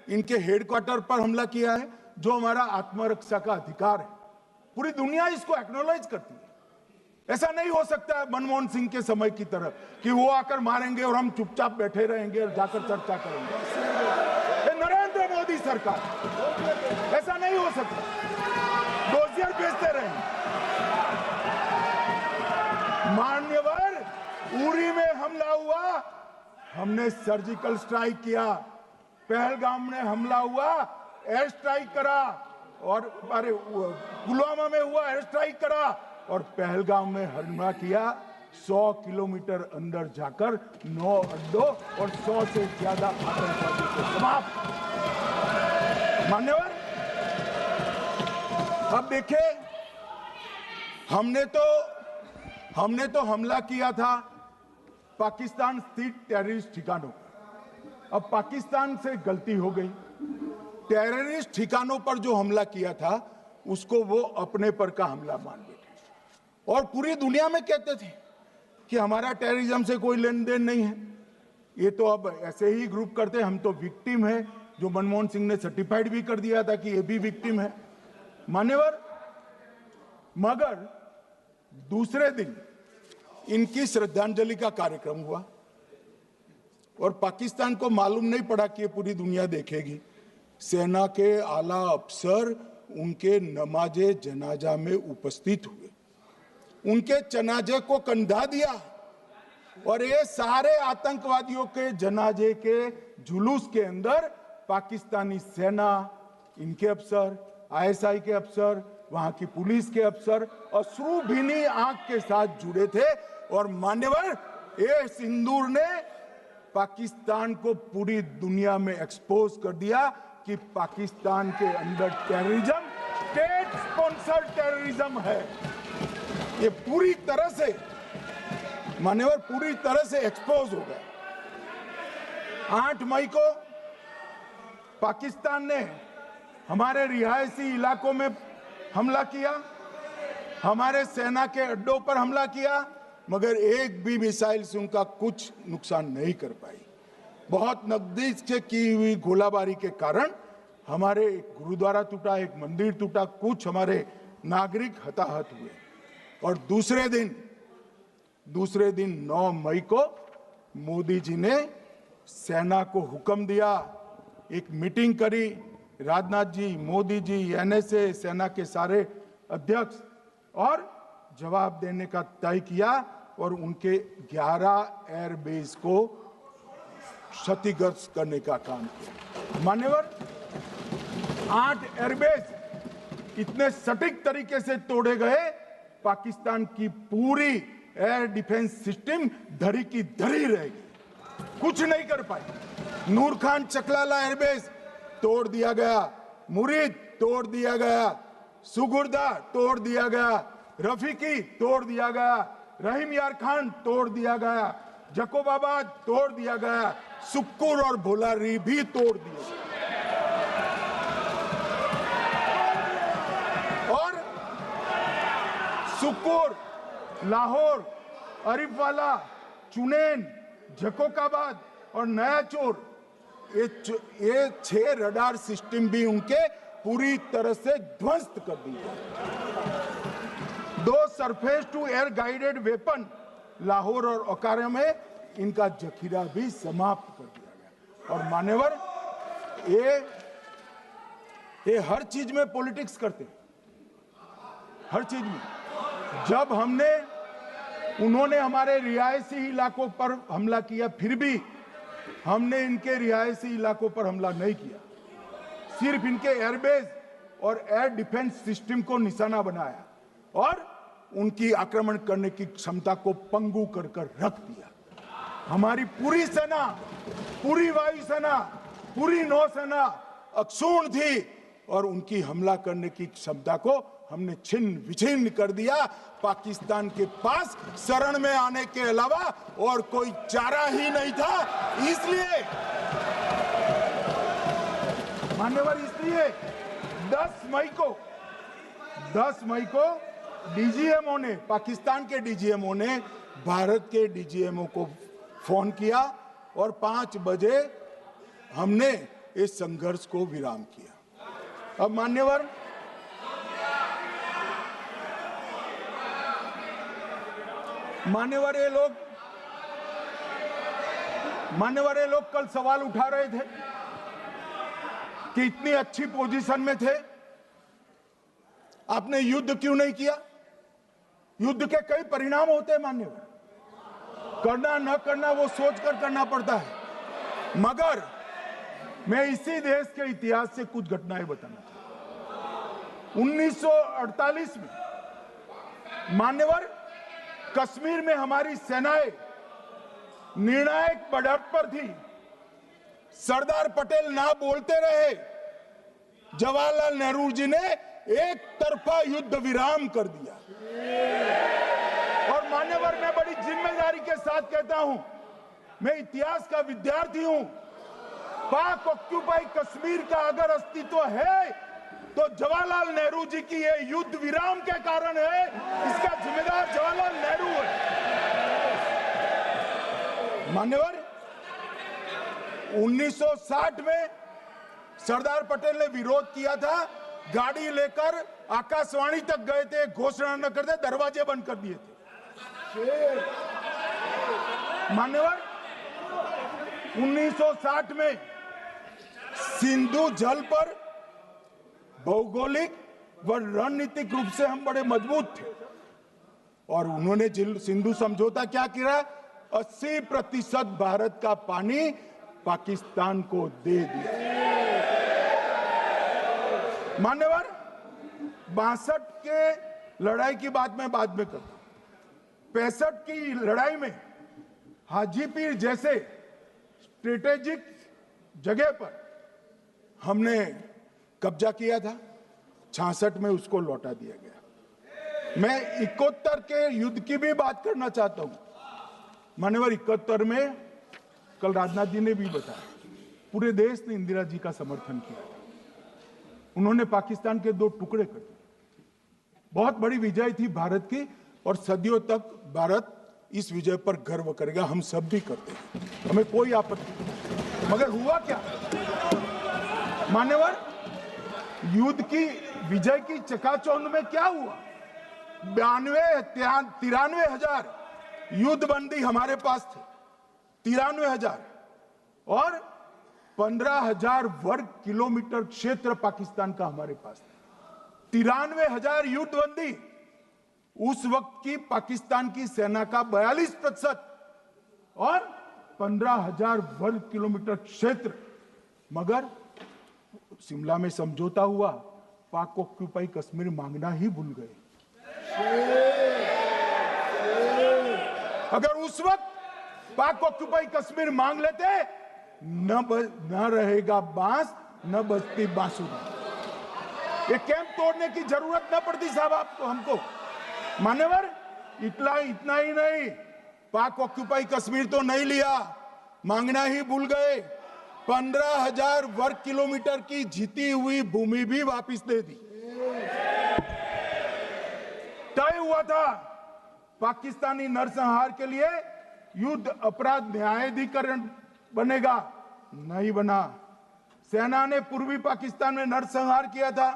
इनके हेडक्वार्टर पर हमला किया है, जो हमारा आत्मरक्षा का अधिकार है। पूरी दुनिया इसको एक्नॉलेज करती है। ऐसा नहीं हो सकता है मनमोहन सिंह के समय की तरह कि वो आकर मारेंगे और हम चुपचाप बैठे रहेंगे और जाकर चर्चा करेंगे। ये नरेंद्र मोदी सरकार, ऐसा नहीं हो सकता। डोजियर भेजते रहेंगे। मान्यवर, उरी में हमला हुआ, हमने सर्जिकल स्ट्राइक किया। पहलगाम में हमला हुआ, एयर स्ट्राइक करा, और अरे पुलवामा में हुआ, एयर स्ट्राइक करा, और पहलगाम में हमला किया। 100 किलोमीटर अंदर जाकर 9 अड्डों और 100 से ज्यादा आतंकवादी को समाप्त। मान्यवर, अब देखिए, हमने तो हमला किया था पाकिस्तान स्थित टेररिस्ट ठिकानों पर। अब पाकिस्तान से गलती हो गई, टेररिस्ट ठिकानों पर जो हमला किया था उसको वो अपने पर का हमला मान बैठे, और पूरी दुनिया में कहते थे कि हमारा टेररिज्म से कोई लेन देन नहीं है, ये तो अब ऐसे ही ग्रुप करते, हम तो विक्टिम है, जो मनमोहन सिंह ने सर्टिफाइड भी कर दिया था कि ये भी विक्टिम है। मान्यवर, मगर दूसरे दिन इनकी श्रद्धांजलि का कार्यक्रम हुआ और पाकिस्तान को मालूम नहीं पड़ा कि ये पूरी दुनिया देखेगी। सेना के आला अफसर उनके नमाजे जनाजा में उपस्थित हुए, उनके जनाजे को कंधा दिया, और ये सारे आतंकवादियों के जनाजे के जुलूस के अंदर पाकिस्तानी सेना, इनके अफसर, आईएसआई के अफसर, वहां की पुलिस के अफसर अश्रुभीनी आंख के साथ जुड़े थे। और मान्यवर, ये सिंदूर ने पाकिस्तान को पूरी दुनिया में एक्सपोज कर दिया कि पाकिस्तान के अंदर टेररिज्म स्टेट स्पॉन्सर्ड टेररिज्म है। ये पूरी तरह से, मान्यवर, पूरी तरह से एक्सपोज हो गया। 8 मई को पाकिस्तान ने हमारे रिहायशी इलाकों में हमला किया, हमारे सेना के अड्डों पर हमला किया, मगर एक भी मिसाइल से उनका कुछ नुकसान नहीं कर पाई। बहुत नजदीक से की हुई गोलाबारी के कारण हमारे एक गुरुद्वारा टूटा, एक मंदिर टूटा, कुछ हमारे नागरिक हताहत हुए। और दूसरे दिन 9 मई को मोदी जी ने सेना को हुक्म दिया, एक मीटिंग करी, राजनाथ जी, मोदी जी, एनएसए, सेना के सारे अध्यक्ष, और जवाब देने का तय किया और उनके 11 एयरबेस को क्षतिग्रस्त करने का काम किया। मान्यवर, 8 एयरबेस इतने सटीक तरीके से तोड़े गए, पाकिस्तान की पूरी एयर डिफेंस सिस्टम धरी की धरी रहेगी, कुछ नहीं कर पाई। नूर खान चकलाला एयरबेस तोड़ दिया गया, मुरीद तोड़ दिया गया, सुगुर्दा तोड़ दिया गया, रफीकी तोड़ दिया गया, रहीम यार खान तोड़ दिया गया, जकोबाबाद तोड़ दिया गया, सुक्कुर और भोलारी भी तोड़ दिया गया। और सुक्कुर, लाहौर, अरिफवाला, चुनेन, जकोकाबाद और नया चोर, ये 6 रडार सिस्टम भी उनके पूरी तरह से ध्वस्त कर दिए। 2 surface to air guided weapon Lahore और अकारा में इनका जखीरा भी समाप्त कर दिया गया। और मान्यवर, ये हर चीज में पॉलिटिक्स करते हैं, हर चीज में। जब उन्होंने हमारे रिहायशी इलाकों पर हमला किया, फिर भी हमने इनके रिहायशी इलाकों पर हमला नहीं किया, सिर्फ इनके एयरबेस और एयर डिफेंस सिस्टम को निशाना बनाया और उनकी आक्रमण करने की क्षमता को पंगु कर रख दिया। हमारी पूरी सेना, पूरी वायुसेना, पूरी नौसेना अक्षुण्ण थी और उनकी हमला करने की क्षमता को हमने छिन्न विछिन्न कर दिया। पाकिस्तान के पास शरण में आने के अलावा और कोई चारा ही नहीं था। इसलिए मान्यवर, इसलिए 10 मई को डीजीएमओ ने, पाकिस्तान के डीजीएमओ ने भारत के डीजीएमओ को फोन किया और 5 बजे हमने इस संघर्ष को विराम किया। अब मान्यवर, ये लोग कल सवाल उठा रहे थे कि इतनी अच्छी पोजीशन में थे, आपने युद्ध क्यों नहीं किया? युद्ध के कई परिणाम होते हैं मान्यवर, करना न करना वो सोचकर करना पड़ता है। मगर मैं इसी देश के इतिहास से कुछ घटनाएं बताना चाहता हूं। 1948 में मान्यवर, कश्मीर में हमारी सेनाएं निर्णायक बढ़त पर थी। सरदार पटेल ना बोलते रहे, जवाहरलाल नेहरू जी ने एक तरफा युद्ध विराम कर दिया। और मान्यवर, मैं बड़ी जिम्मेदारी के साथ कहता हूं, मैं इतिहास का विद्यार्थी हूं। पाक ऑक्यूपाई कश्मीर का अगर अस्तित्व है तो जवाहरलाल नेहरू जी की ये युद्ध विराम के कारण है। इसका जिम्मेदार जवाहरलाल नेहरू है। मान्यवर, 1960 में सरदार पटेल ने विरोध किया था, गाड़ी लेकर आकाशवाणी तक गए थे, घोषणा न करते दरवाजे बंद कर दिए थे। मान्यवर, 1960 में सिंधु जल पर भौगोलिक व रणनीतिक रूप से हम बड़े मजबूत थे और उन्होंने सिंधु समझौता क्या किया? 80% भारत का पानी पाकिस्तान को दे दिया। मान्यवर, 62 के लड़ाई की बात मैं बाद में करता हूं। 65 की लड़ाई में हाजीपीर जैसे स्ट्रेटेजिक जगह पर हमने कब्जा किया था। 66 में उसको लौटा दिया गया। मैं 71 के युद्ध की भी बात करना चाहता हूं। मान्यवर, 71 में कल राजनाथ जी ने भी बताया, पूरे देश ने इंदिरा जी का समर्थन किया। उन्होंने पाकिस्तान के 2 टुकड़े कर दिए। बहुत बड़ी विजय थी भारत की और सदियों तक भारत इस विजय पर गर्व करेगा। हम सब भी करते हैं, हमें कोई आपत्ति नहीं। मगर हुआ क्या मान्यवर? युद्ध की विजय की चकाचौंध में क्या हुआ? 93 हजार युद्ध बंदी हमारे पास थे, 93 हजार, और 15,000 वर्ग किलोमीटर क्षेत्र पाकिस्तान का हमारे पास था। 93 हजार युद्ध बंदी, उस वक्त की पाकिस्तान की सेना का 42% और 15,000 वर्ग किलोमीटर क्षेत्र। मगर शिमला में समझौता हुआ, पाक ऑक्यूपाई कश्मीर मांगना ही भूल गए। अगर उस वक्त पाक ऑक्यूपाई कश्मीर मांग लेते, न रहेगा बांस, न बजती बांसुरी। ये कैंप तोड़ने की जरूरत न पड़ती साहब आपको, हमको। मान्यवर, इतना ही नहीं, पाक ऑक्यूपाई कश्मीर तो नहीं लिया, मांगना ही भूल गए। 15,000 वर्ग किलोमीटर की जीती हुई भूमि भी वापस दे दी। तय हुआ था पाकिस्तानी नरसंहार के लिए युद्ध अपराध न्यायाधिकरण बनेगा, नहीं बना। सेना ने पूर्वी पाकिस्तान में नरसंहार किया था।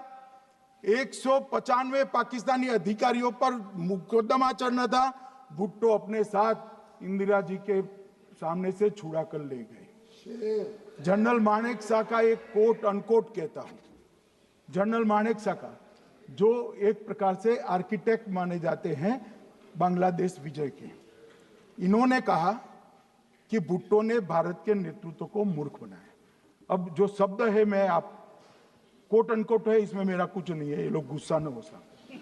195 पाकिस्तानी अधिकारियों पर मुकदमा चढ़ना था, भुट्टो अपने साथ इंदिरा जी के सामने से छुड़ा कर ले गए। जनरल मानेकशॉ का एक कोट अनकोट कहता हूं, जनरल मानेकशॉ का, जो एक प्रकार से आर्किटेक्ट माने जाते हैं बांग्लादेश विजय के, इन्होंने कहा कि भुट्टो ने भारत के नेतृत्व को मूर्ख बनाया। अब जो शब्द है, मैं आप कोट अनकोट है, इसमें मेरा कुछ नहीं है, ये लोग गुस्सा न हो सकते।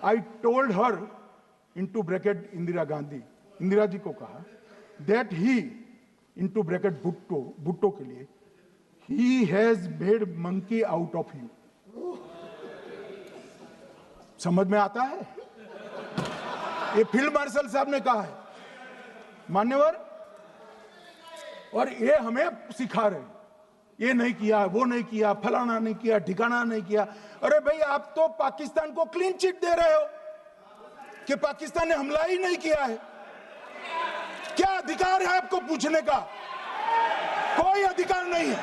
I told her into bracket Indira Gandhi, Indira ji को कहा that he into bracket Bhutto, Bhutto के लिए, he has made monkey out of you. समझ में आता है? ये फील्ड मार्शल साहब ने कहा है, मान्यवर, और ये हमें सिखा रहे हैं, ये नहीं किया, वो नहीं किया, फलाना नहीं किया, ठिकाना नहीं किया। अरे भाई, आप तो पाकिस्तान को क्लीन चिट दे रहे हो कि पाकिस्तान ने हमला ही नहीं किया है। क्या अधिकार है आपको पूछने का? कोई अधिकार नहीं है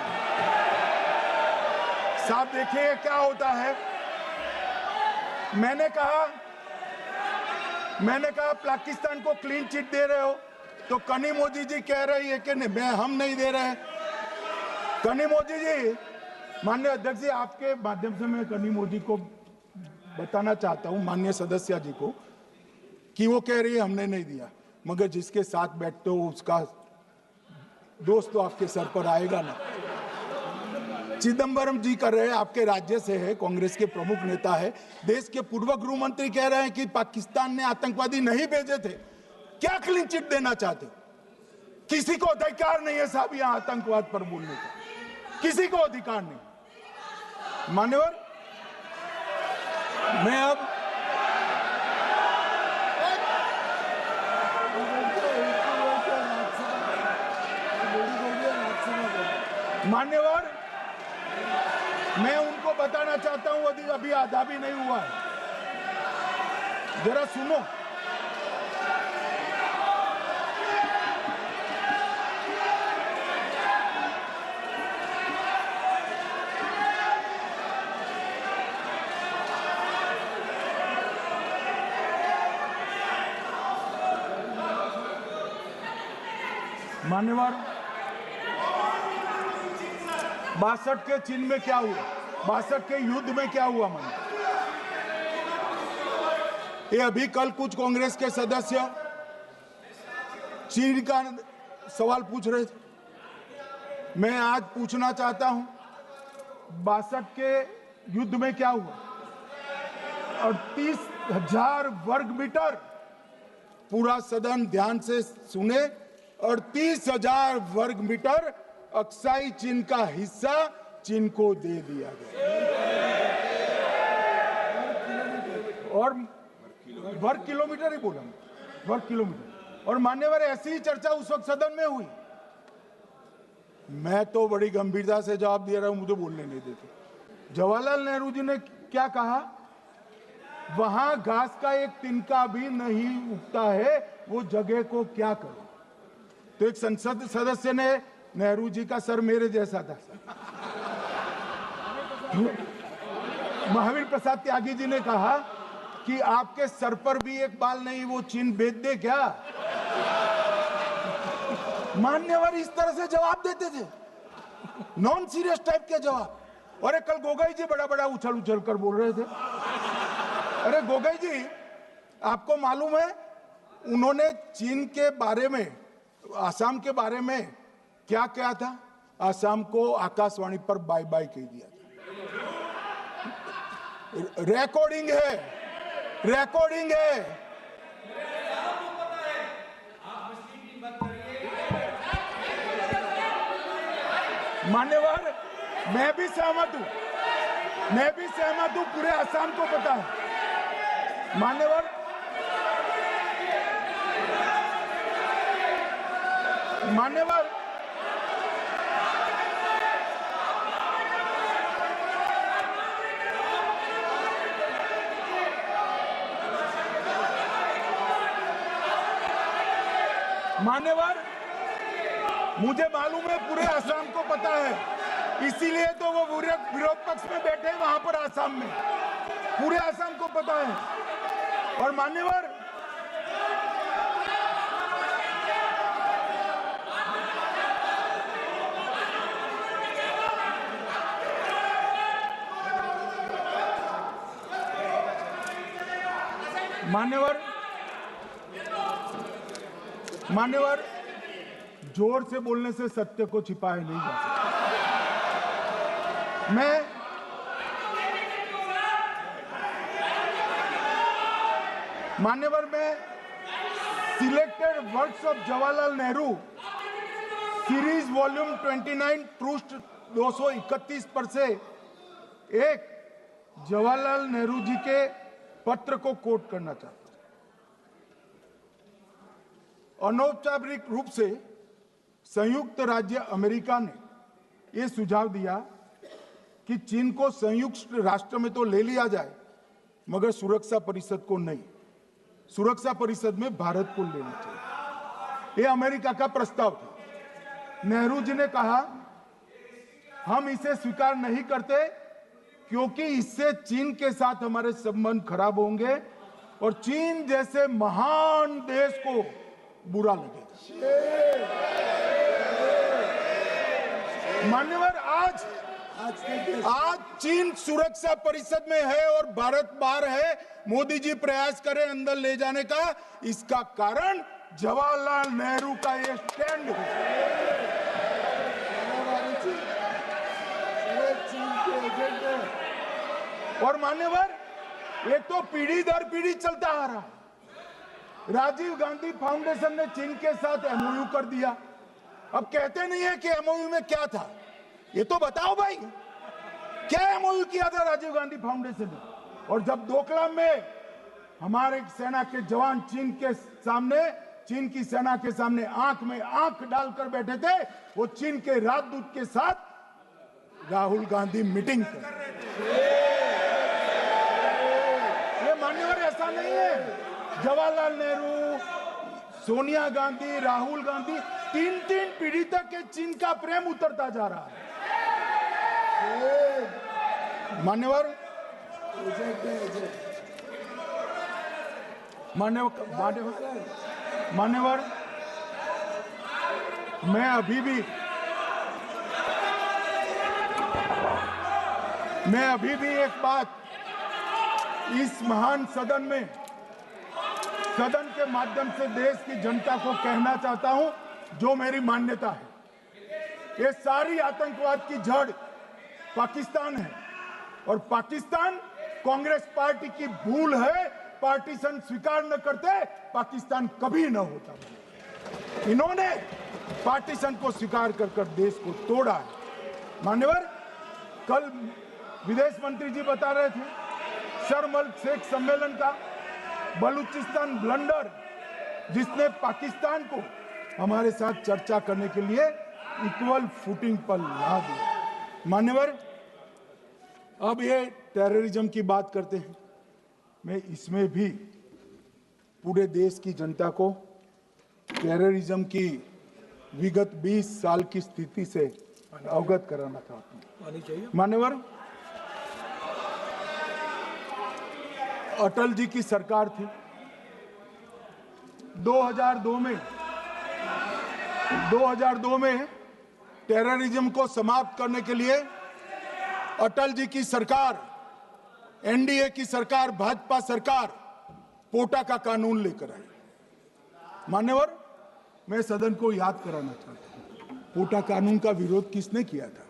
साहब। देखिए क्या होता है, मैंने कहा पाकिस्तान को क्लीन चिट दे रहे हो, तो कनी मोदी जी कह रही है कि नहीं, हम नहीं दे रहे। कनी मोदी जी, माननीय अध्यक्ष जी, आपके माध्यम से मैं कनी मोदी को बताना चाहता हूं, माननीय सदस्य जी को, कि वो कह रही है हमने नहीं दिया, मगर जिसके साथ बैठते हो उसका दोस्त तो आपके सर पर आएगा ना। चिदंबरम जी कर रहे हैं, आपके राज्य से है, कांग्रेस के प्रमुख नेता है, देश के पूर्व गृह मंत्री कह रहे हैं कि पाकिस्तान ने आतंकवादी नहीं भेजे थे। क्या क्लीन चिट देना चाहते? किसी को अधिकार नहीं है साहब यहां आतंकवाद पर बोलने का, किसी को अधिकार नहीं। मान्यवर, मैं अब मान्यवर, मैं उनको बताना चाहता हूं, अभी आधा भी नहीं हुआ है, जरा सुनो। मान्यवर, 62 के चिन्ह में क्या हुआ, 62 के युद्ध में क्या हुआ? मन ये अभी कल कुछ कांग्रेस के सदस्य चीन का सवाल पूछ रहे थे, मैं आज पूछना चाहता हूं 62 के युद्ध में क्या हुआ? 38,000 वर्ग मीटर, पूरा सदन ध्यान से सुने, 38,000 वर्ग मीटर अक्साई चीन का हिस्सा चीन को दे दिया गया। और वर्ग किलोमीटर ही बोला, वर्ग किलोमीटर। और मान्यवर, ऐसी ही चर्चा उस वक्त सदन में हुई। मैं तो बड़ी गंभीरता से जवाब दे रहा हूं, मुझे बोलने नहीं देते। जवाहरलाल नेहरू जी ने क्या कहा? वहां घास का एक तिनका भी नहीं उगता है, वो जगह को क्या करो। तो एक संसद सदस्य ने, नेहरू जी का सर मेरे जैसा था, महावीर प्रसाद त्यागी जी ने कहा कि आपके सर पर भी एक बाल नहीं, वो चीन बेच दे क्या? मान्यवर इस तरह से जवाब देते थे, नॉन सीरियस टाइप के जवाब। और कल गोगोई जी बड़ा बड़ा उछल उछल कर बोल रहे थे। अरे गोगोई जी, आपको मालूम है उन्होंने चीन के बारे में, आसाम के बारे में क्या क्या था? आसाम को आकाशवाणी पर बाय बाय कह दिया था। रिकॉर्डिंग है, रिकॉर्डिंग है। मान्यवर, मैं भी सहमत हूं, मैं भी सहमत हूं, पूरे आसाम को पता है। मान्यवर, मान्यवर, मान्यवर, मुझे मालूम है पूरे आसाम को पता है, इसीलिए तो वो विरोध पक्ष में बैठे हैं वहां पर आसाम में, पूरे आसाम को पता है। और मान्यवर, मान्यवर, जोर से बोलने से सत्य को छिपाया नहीं जा सकता। मान्यवर, मैं selected words of Jawaharlal Nehru series volume 29 पृष्ठ 231 पर से एक जवाहरलाल नेहरू जी के पत्र को कोट करना चाहता हूं। अनौपचारिक रूप से संयुक्त राज्य अमेरिका ने यह सुझाव दिया कि चीन को संयुक्त राष्ट्र में तो ले लिया जाए, मगर सुरक्षा परिषद को नहीं। सुरक्षा परिषद में भारत को लेना चाहिए। यह अमेरिका का प्रस्ताव था। नेहरू जी ने कहा, हम इसे स्वीकार नहीं करते क्योंकि इससे चीन के साथ हमारे संबंध खराब होंगे और चीन जैसे महान देश को बुरा लगेगा। मान्यवर, आज चीन सुरक्षा परिषद में है और भारत बाहर है। मोदी जी प्रयास करें अंदर ले जाने का, इसका कारण जवाहरलाल नेहरू का ये स्टैंड है। और मान्यवर, ये तो पीढ़ी दर पीढ़ी चलता आ रहा है। राजीव गांधी फाउंडेशन ने चीन के साथ एमओयू कर दिया। अब कहते नहीं है कि एमओयू में क्या था, ये तो बताओ भाई, क्या एमओयू किया था राजीव गांधी फाउंडेशन ने? और जब डोकलाम में हमारे सेना के जवान चीन की सेना के सामने आंख में आंख डालकर बैठे थे, वो चीन के राजदूत के साथ राहुल गांधी मीटिंग कर रहे थे। ये मान्यवर, ऐसा नहीं है। जवाहरलाल नेहरू, सोनिया गांधी, राहुल गांधी, तीन पीढ़ी तक के चीन का प्रेम उतरता जा रहा है। मान्यवर, मैं अभी भी एक बात इस महान सदन के माध्यम से देश की जनता को कहना चाहता हूं, जो मेरी मान्यता है। ये सारी आतंकवाद की जड़ पाकिस्तान है और पाकिस्तान कांग्रेस पार्टी की भूल है। पार्टीशन स्वीकार न करते, पाकिस्तान कभी न होता। इन्होंने पार्टीशन को स्वीकार कर देश को तोड़ा है। मान्यवर, कल विदेश मंत्री जी बता रहे थे शर्म अल शेख सम्मेलन का बलूचिस्तान ब्लंडर, जिसने पाकिस्तान को हमारे साथ चर्चा करने के लिए इक्वल फुटिंग पर ला दिया। मान्यवर, अब ये टेररिज्म की बात करते हैं। मैं इसमें भी पूरे देश की जनता को टेररिज्म की विगत 20 साल की स्थिति से अवगत कराना चाहता हूं। मान्यवर, अटल जी की सरकार थी। 2002 में टेररिज्म को समाप्त करने के लिए अटल जी की सरकार, एनडीए की सरकार, भाजपा सरकार पोटा का कानून लेकर आई। मान्यवर, मैं सदन को याद कराना चाहता हूं, पोटा कानून का विरोध किसने किया था?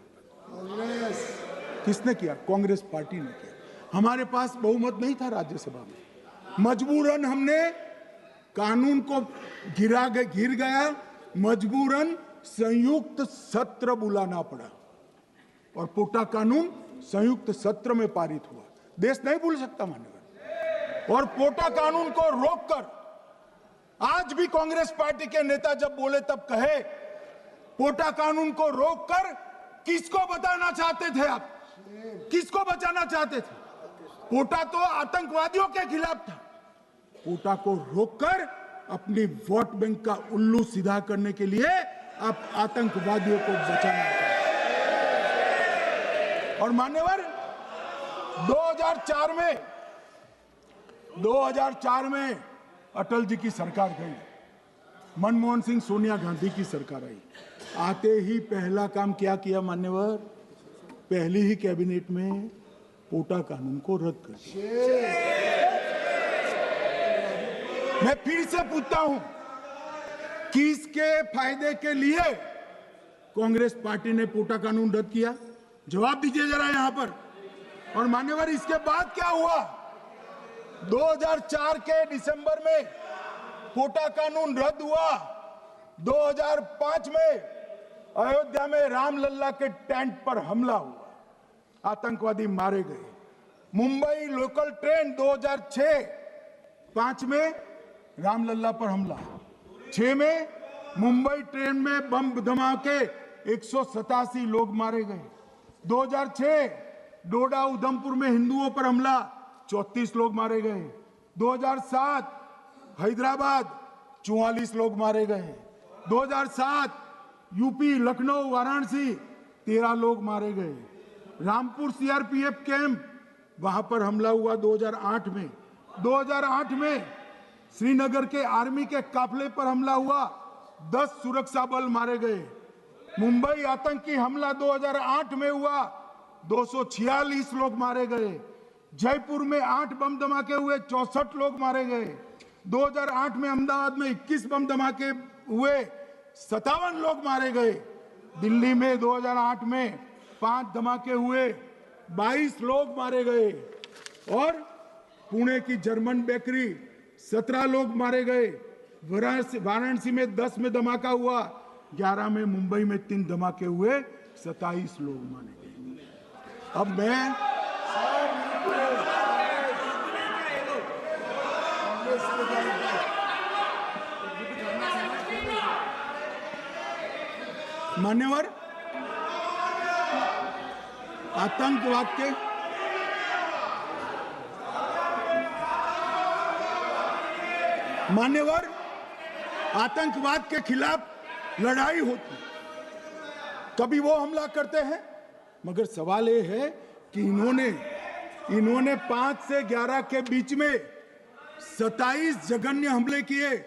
किसने किया? कांग्रेस पार्टी ने किया। हमारे पास बहुमत नहीं था राज्यसभा में। मजबूरन हमने कानून को गिर गया, मजबूरन संयुक्त सत्र बुलाना पड़ा और पोटा कानून संयुक्त सत्र में पारित हुआ। देश नहीं भूल सकता मान्यवर। और पोटा कानून को रोककर आज भी कांग्रेस पार्टी के नेता जब बोले तब कहे, पोटा कानून को रोककर किसको बताना चाहते थे आप? किसको बचाना चाहते थे? पोटा तो आतंकवादियों के खिलाफ था। पोटा को रोककर अपनी वोट बैंक का उल्लू सीधा करने के लिए आप आतंकवादियों को बचाना चाहते। और मान्यवर, 2004 में अटल जी की सरकार गई, मनमोहन सिंह, सोनिया गांधी की सरकार आई। आते ही पहला काम क्या किया मान्यवर? पहली ही कैबिनेट में पोटा कानून को रद्द कर दिया। मैं फिर से पूछता हूं, किसके फायदे के लिए कांग्रेस पार्टी ने पोटा कानून रद्द किया? जवाब दीजिए जरा यहां पर। और मान्यवर, इसके बाद क्या हुआ? 2004 के दिसंबर में पोटा कानून रद्द हुआ। 2005 में अयोध्या में रामलल्ला के टेंट पर हमला हुआ, आतंकवादी मारे गए। मुंबई लोकल ट्रेन 2006-5 में रामलल्ला पर हमला, 6 में मुंबई ट्रेन में बम धमाके, 187 लोग मारे गए। 2006 डोडा उधमपुर में हिंदुओं पर हमला, 34 लोग मारे गए। 2007 हैदराबाद 44 लोग मारे गए। 2007 यूपी लखनऊ वाराणसी 13 लोग मारे गए। रामपुर सीआरपीएफ कैंप, वहां पर हमला हुआ 2008 में। 2008 में श्रीनगर के आर्मी के काफिले पर हमला हुआ, 10 सुरक्षा बल मारे गए। मुंबई आतंकी हमला 2008 में हुआ, 246 लोग मारे गए। जयपुर में 8 बम धमाके हुए, 64 लोग मारे गए। 2008 में अहमदाबाद में 21 बम धमाके हुए, 57 लोग मारे गए। दिल्ली में 2008 में 5 धमाके हुए, 22 लोग मारे गए। और पुणे की जर्मन बेकरी 17 लोग मारे गए। वाराणसी में 10 में धमाका हुआ, 11 में मुंबई में 3 धमाके हुए, 27 लोग मारे गए। अब मैं मान्यवर, आतंकवाद के खिलाफ लड़ाई होती, कभी वो हमला करते हैं, मगर सवाल ये है कि इन्होंने 5 से 11 के बीच में 27 जघन्य हमले किए,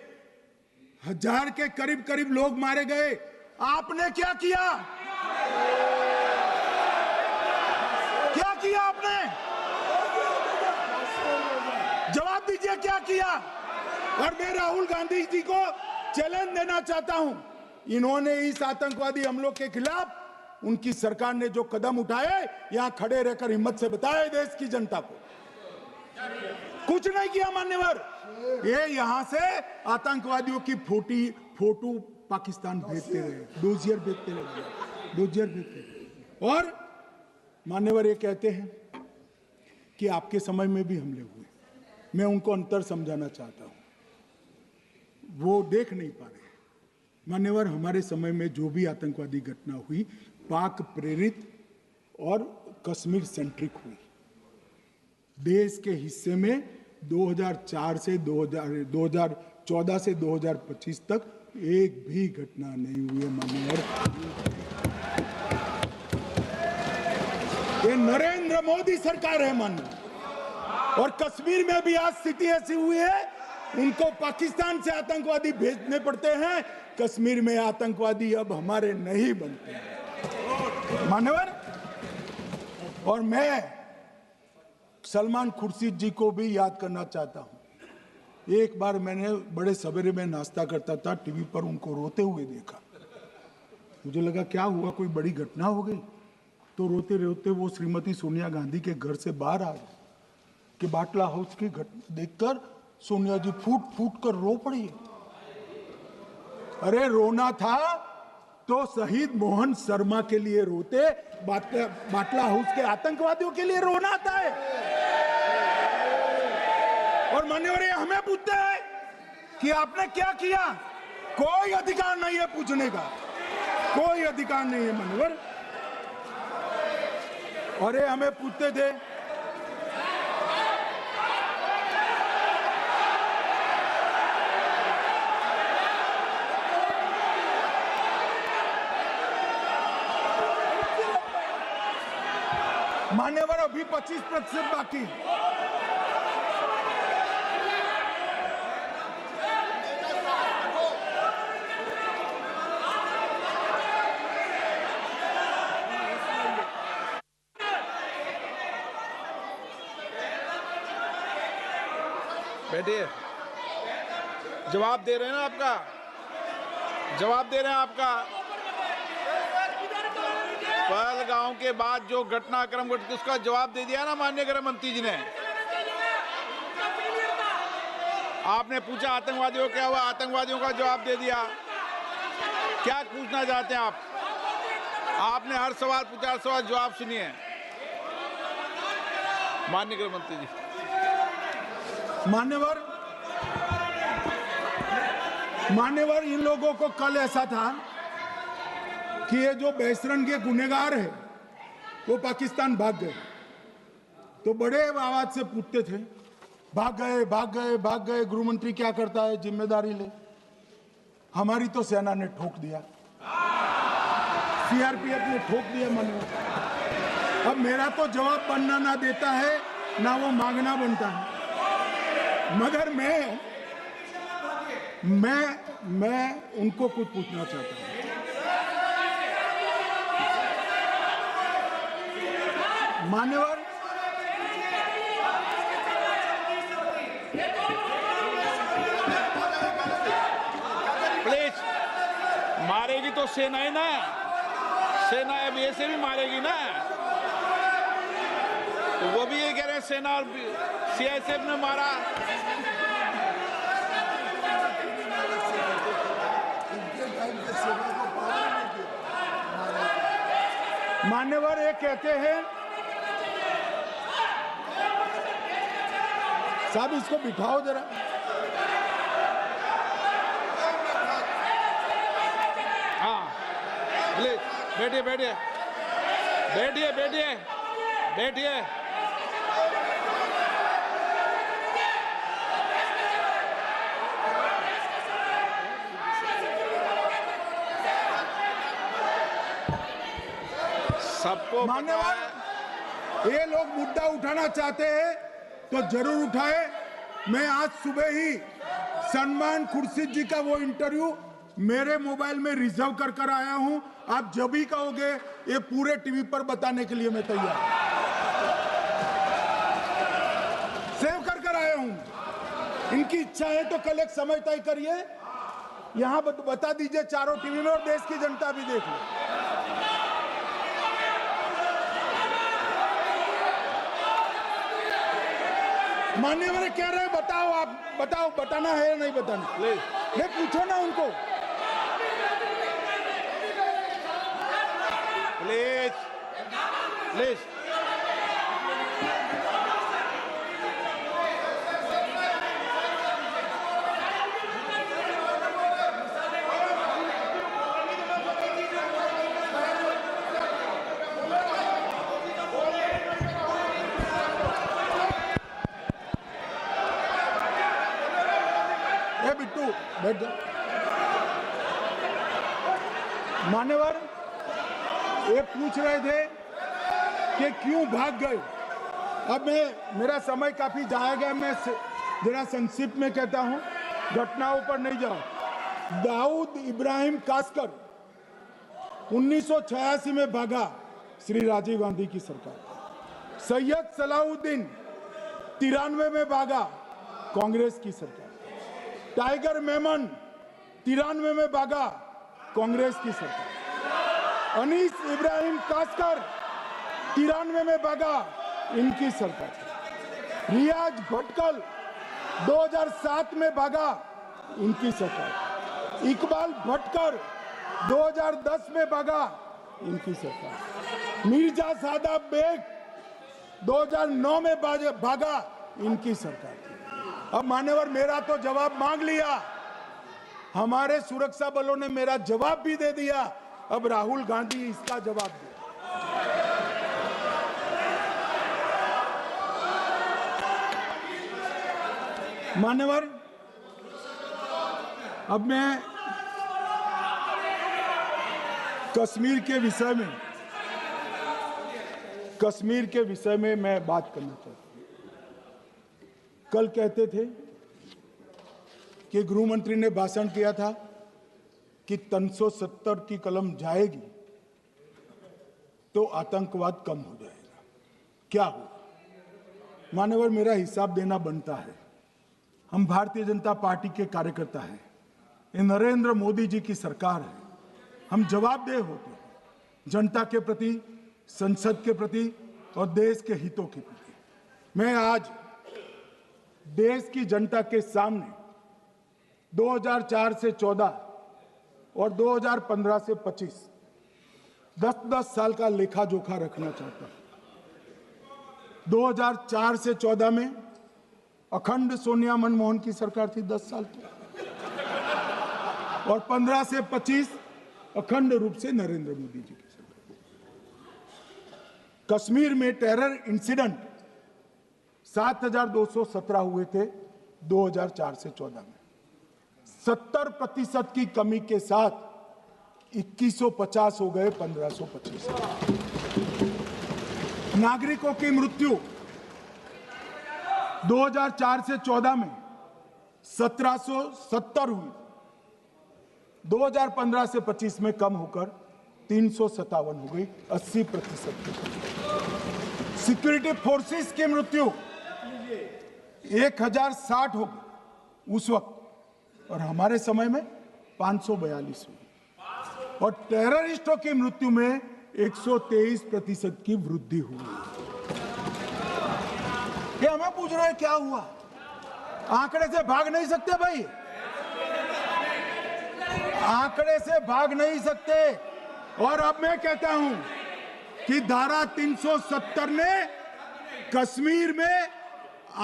1000 के करीब करीब लोग मारे गए। आपने क्या किया? क्या किया आपने? जवाब दीजिए, क्या किया? और मैं राहुल गांधी जी को चैलेंज देना चाहता हूं, इन्होंने इस आतंकवादी हमलों के खिलाफ उनकी सरकार ने जो कदम उठाए, यहां खड़े रहकर हिम्मत से बताए देश की जनता को। कुछ नहीं किया मान्यवर। ये यहां से आतंकवादियों की फोटो पाकिस्तान भेजते रहे, डोजियर भेजते रहे। और मान्यवर ये कहते हैं कि आपके समय में भी हमले हुए। मैं उनको अंतर समझाना चाहता हूं, वो देख नहीं पा रहे। मान्यवर, हमारे समय में जो भी आतंकवादी घटना हुई, पाक प्रेरित और कश्मीर सेंट्रिक हुई। देश के हिस्से में 2014 से 2025 तक एक भी घटना नहीं हुई है मान्यवर। ये नरेंद्र मोदी सरकार है मान्यवर। और कश्मीर में भी आज स्थिति ऐसी हुई है, उनको पाकिस्तान से आतंकवादी भेजने पड़ते हैं। कश्मीर में आतंकवादी अब हमारे नहीं बनते हैं मान्यवर। और मैं सलमान खुर्शीद जी को भी याद करना चाहता हूं। एक बार मैंने बड़े सवेरे में नाश्ता करता था, टीवी पर उनको रोते हुए देखा। मुझे लगा क्या हुआ, कोई बड़ी घटना हो गई। तो रोते रोते वो श्रीमती सोनिया गांधी के घर से बाहर आ गए कि बाटला हाउस की घटना देखकर सोनिया जी फूट फूट कर रो पड़ी। अरे रोना था तो शहीद मोहन शर्मा के लिए रोते, बाटला हाउस के आतंकवादियों के लिए रोना आता है। और मान्यवर, हमें पूछते हैं कि आपने क्या किया? कोई अधिकार नहीं है पूछने का, कोई अधिकार नहीं है मान्यवर। और ये हमें पूछते थे मान्यवर, अभी 25% बाकी। बैठिए। जवाब दे रहे हैं ना आपका, जवाब दे रहे हैं आपका। पहलगांव के बाद जो घटनाक्रम घटित उसका जवाब दे दिया ना माननीय गृह मंत्री जी ने। आपने पूछा आतंकवादियों को क्या हुआ, आतंकवादियों का जवाब दे दिया। क्या पूछना चाहते हैं आप? आपने हर सवाल पूछा, हर सवाल जवाब सुनिए माननीय गृह मंत्री जी। मान्यवर, इन लोगों को कल ऐसा था कि ये जो बेसरन के गुनहगार है वो पाकिस्तान भाग गए, तो बड़े आवाज से पूछते थे भाग गए भाग गए भाग गए, गृह मंत्री क्या करता है, जिम्मेदारी ले। हमारी तो सेना ने ठोक दिया, सीआरपीएफ ने ठोक दिया। मान्यवर, अब मेरा तो जवाब बनना ना देता है ना वो मांगना बनता है, मगर मैं उनको कुछ पूछना चाहता हूं। मान्यवर, प्लीज, मारेगी तो सेना ही ना, सेना अब ऐसे भी मारेगी ना, तो वो भी ये कह रहे हैं सेना और सीआईएसएफ ने मारा। मान्यवर, ये कहते हैं साहब इसको बिठाओ जरा। हाँ प्लीज बैठिए बैठिए बैठिए बैठिए बैठिए। सबको मान्यवर, ये लोग मुद्दा उठाना चाहते हैं तो जरूर उठाए। मैं आज सुबह ही सलमान खुर्शीद जी का वो इंटरव्यू मेरे मोबाइल में रिजर्व कर आया हूं। आप जब भी कहोगे ये पूरे टीवी पर बताने के लिए मैं तैयार हूं। सेव कर आया हूं। इनकी इच्छा है तो कल एक समय तय करिए, यहां बता दीजिए चारों टीवी में, और देश की जनता भी देख ले। मान्यवर कह रहे हैं बताओ, आप बताओ, बताना है या नहीं बताना? नहीं, पूछो ना उनको। प्लीज प्लीज बिट्टू बैठ जा। मान्यवर, ये पूछ रहे थे कि क्यों भाग गए। अब मेरा समय काफी जाएगा, मैं जरा संक्षिप्त में कहता हूं, घटनाओं पर नहीं जाऊं। दाऊद इब्राहिम कासकर 1986 में भागा, श्री राजीव गांधी की सरकार। सैयद सलाउद्दीन 93 में भागा, कांग्रेस की सरकार। टाइगर मेमन 93 में भागा, कांग्रेस की सरकार। अनीस इब्राहिम कासकर 93 में भागा, इनकी सरकार। रियाज भटकल 2007 में भागा, इनकी सरकार। इकबाल भटकर 2010 में भागा, इनकी सरकार। मिर्जा सादाब बेग 2009 में भागा, इनकी सरकार। अब मान्यवर, मेरा तो जवाब मांग लिया, हमारे सुरक्षा बलों ने मेरा जवाब भी दे दिया, अब राहुल गांधी इसका जवाब दे। मान्यवर, अब मैं कश्मीर के विषय में मैं बात करना चाहता हूं। कल कहते थे कि गृह मंत्री ने भाषण किया था कि 370 की कलम जाएगी तो आतंकवाद कम हो जाएगा। क्या हुआ? मान्यवर, मेरा हिसाब देना बनता है। हम भारतीय जनता पार्टी के कार्यकर्ता हैं, ये नरेंद्र मोदी जी की सरकार है। हम जवाबदेह होते हैं जनता के प्रति, संसद के प्रति और देश के हितों के प्रति। मैं आज देश की जनता के सामने 2004 से 14 और 2015 से 25 10-10 साल का लेखा जोखा रखना चाहता हूं। 2004 से 14 में अखंड सोनिया मनमोहन की सरकार थी 10 साल की, और 15 से 25 अखंड रूप से नरेंद्र मोदी जी की सरकार। कश्मीर में टेरर इंसिडेंट 7,217 हुए थे 2004 से 14 में। 70% की कमी के साथ 2150 हो गए 1525। नागरिकों की मृत्यु 2004 से 14 में 1770 हुई, 2015 से 25 में कम होकर 357 हो गई, 80%। सिक्योरिटी फोर्सेस की मृत्यु 1060 हो गई उस वक्त, और हमारे समय में 542 हुई, और टेररिस्टों की मृत्यु में 123% की वृद्धि हुई। ये हमें पूछ रहे हैं क्या हुआ? आंकड़े से भाग नहीं सकते भाई, आंकड़े से भाग नहीं सकते। और अब मैं कहता हूं कि धारा 370 ने कश्मीर में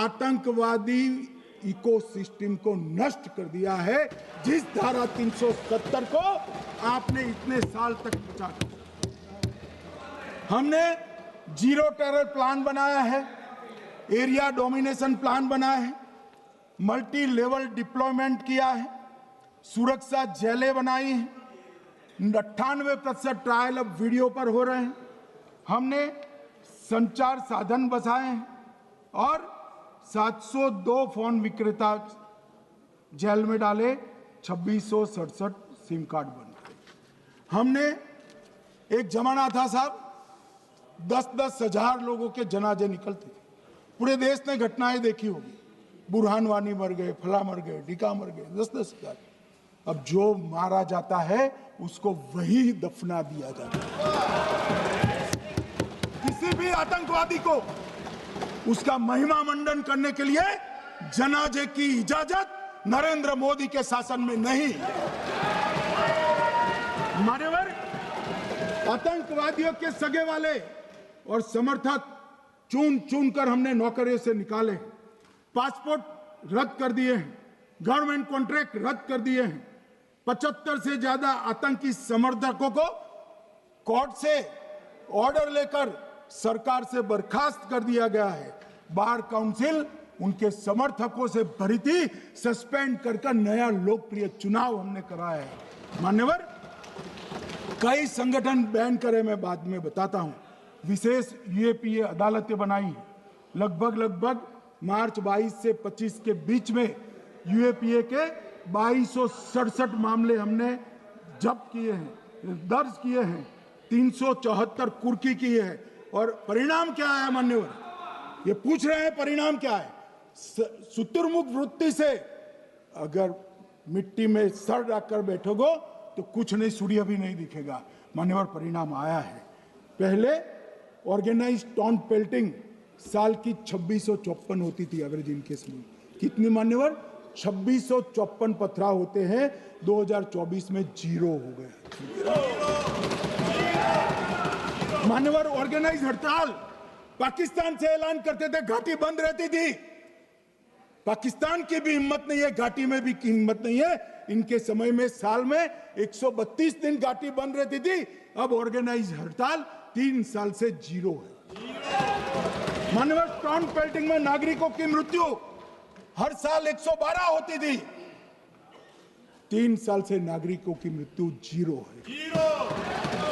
आतंकवादी इकोसिस्टम को नष्ट कर दिया है, जिस धारा 370 को आपने इतने साल तक बचा कर। हमने जीरो टेरर प्लान बनाया है, एरिया डोमिनेशन प्लान बनाया है, मल्टी लेवल डिप्लॉयमेंट किया है, सुरक्षा जेलें बनाई हैं, 98% ट्रायल अब वीडियो पर हो रहे हैं। हमने संचार साधन बसाए हैं और 702 फोन विक्रेता जेल में डाले, 2667 सिम कार्ड बन गए। हमने, एक जमाना था साहब 10-10 हजार लोगों के जनाजे निकलते थे, पूरे देश ने घटनाएं देखी होगी, बुरहान वानी मर गए, फला मर गए, ढिका मर गए, 10-10 हजार। अब जो मारा जाता है उसको वही दफना दिया जाता है। किसी भी आतंकवादी को उसका महिमा मंडन करने के लिए जनाजे की इजाजत नरेंद्र मोदी के शासन में नहीं। मान्यवर, आतंकवादियों के सगे वाले और समर्थक चुन चुन कर हमने नौकरियों से निकाले, पासपोर्ट रद्द कर दिए हैं, गवर्नमेंट कॉन्ट्रैक्ट रद्द कर दिए हैं, 75 से ज्यादा आतंकी समर्थकों को कोर्ट से ऑर्डर लेकर सरकार से बर्खास्त कर दिया गया है। बार काउंसिल उनके समर्थकों से भरी थी, सस्पेंड कर नया लोकप्रिय चुनाव हमने कराया है। मान्यवर, कई संगठन बैन करे, मैं बाद में बताता हूं। विशेष यूएपीए अदालतें बनाई हैं, लगभग मार्च 22 से 25 के बीच में यूएपीए के 2267 मामले हमने जब्त किए हैं, दर्ज किए हैं, 374 कुर्की की है। और परिणाम क्या है मान्यवर? ये पूछ रहे हैं परिणाम क्या है? शुतुरमुख वृत्ति से अगर मिट्टी में सर रखकर बैठोगे तो कुछ नहीं, सूर्य भी नहीं दिखेगा। मान्यवर, परिणाम आया है। पहले ऑर्गेनाइज टाउन पेल्टिंग साल की 2654 होती थी एवरेज इनकेस में। कितनी मान्यवर? 2654 पथराव होते हैं, 2024 में 0 हो गए। मान्यवर, ऑर्गेनाइज हड़ताल पाकिस्तान से ऐलान करते थे, घाटी बंद रहती थी। पाकिस्तान की भी हिम्मत नहीं है, घाटी में भी हिम्मत नहीं है। इनके समय में साल में 132 दिन घाटी बंद रहती थी, अब ऑर्गेनाइज हड़ताल 3 साल से 0 है। मान्यवर, टाउन पेल्टिंग में नागरिकों की मृत्यु हर साल 112 होती थी, 3 साल से नागरिकों की मृत्यु 0 है।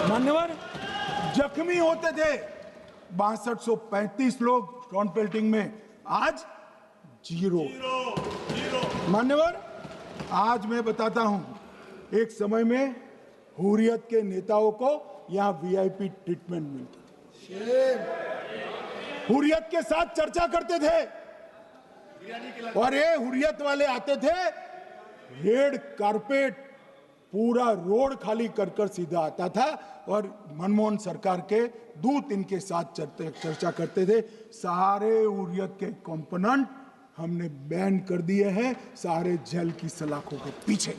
मान्यवर, जख्मी होते थे 6235 लोग टाउन पेल्टिंग में, आज 0। मान्यवर, आज मैं बताता हूं, एक समय में हुर्रियत के नेताओं को यहां वीआईपी ट्रीटमेंट मिलता, हुर्रियत के साथ चर्चा करते थे, और ये हुर्रियत वाले आते थे, रेड कारपेट पूरा रोड खाली कर कर सीधा आता था और मनमोहन सरकार के दूत इनके साथ चर्चा करते थे। सारे हुर्रियत के कंपोनेंट हमने बैन कर दिए हैं, सारे जेल की सलाखों के पीछे।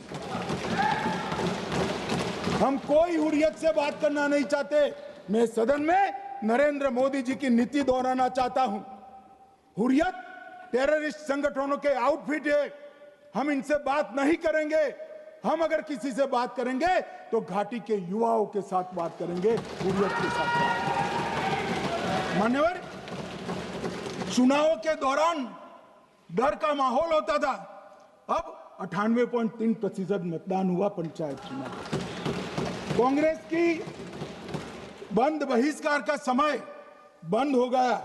हम कोई हुर्रियत से बात करना नहीं चाहते। मैं सदन में नरेंद्र मोदी जी की नीति दोहराना चाहता हूं। हुर्रियत टेररिस्ट संगठनों के आउटफिट है, हम इनसे बात नहीं करेंगे। हम अगर किसी से बात करेंगे तो घाटी के युवाओं के साथ बात करेंगे, हुर्रियत के साथ बात। मान्यवर, चुनाव के दौरान डर का माहौल होता था, अब 98.3% मतदान हुआ पंचायत चुनाव। कांग्रेस की बंद बहिष्कार का समय बंद हो गया।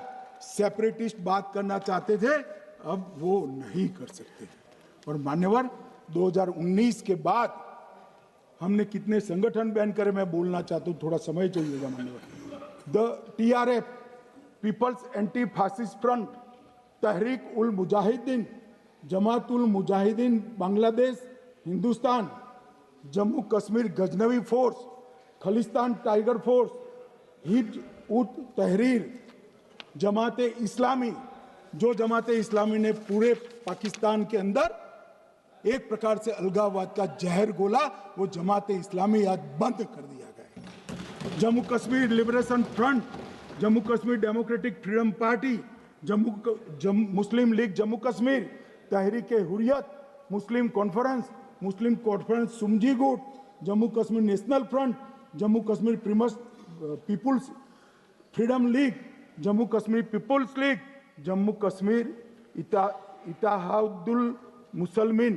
सेपरेटिस्ट बात करना चाहते थे, अब वो नहीं कर सकते। और मान्यवर, 2019 के बाद हमने कितने संगठन बैन करे, मैं बोलना चाहता हूं, थोड़ा समय चाहिएगा मान्यवर। The TRF, people's anti fascist front, Tahreek ul Mujahideen, Jamaat ul Mujahideen Bangladesh Hindustan, Jammu Kashmir Ghaznavi force, Khalistan tiger force, Hizb ut Tahrir, Jamaat Islami, जो जमात इस्लामी ने पूरे पाकिस्तान के अंदर एक प्रकार से अलगाववाद का जहर घोला, वो जमात इस्लामी आज बंद कर दिया गया। Jammu Kashmir liberation front, Jammu Kashmir democratic freedom party, Muslim league Jammu Kashmir, Tehreek Hurriyat, Muslim conference Sumji गुट, Jammu Kashmir national front, Jammu Kashmir people's freedom league, Jammu Kashmir people's league, Jammu Kashmir Ittehadul Musalman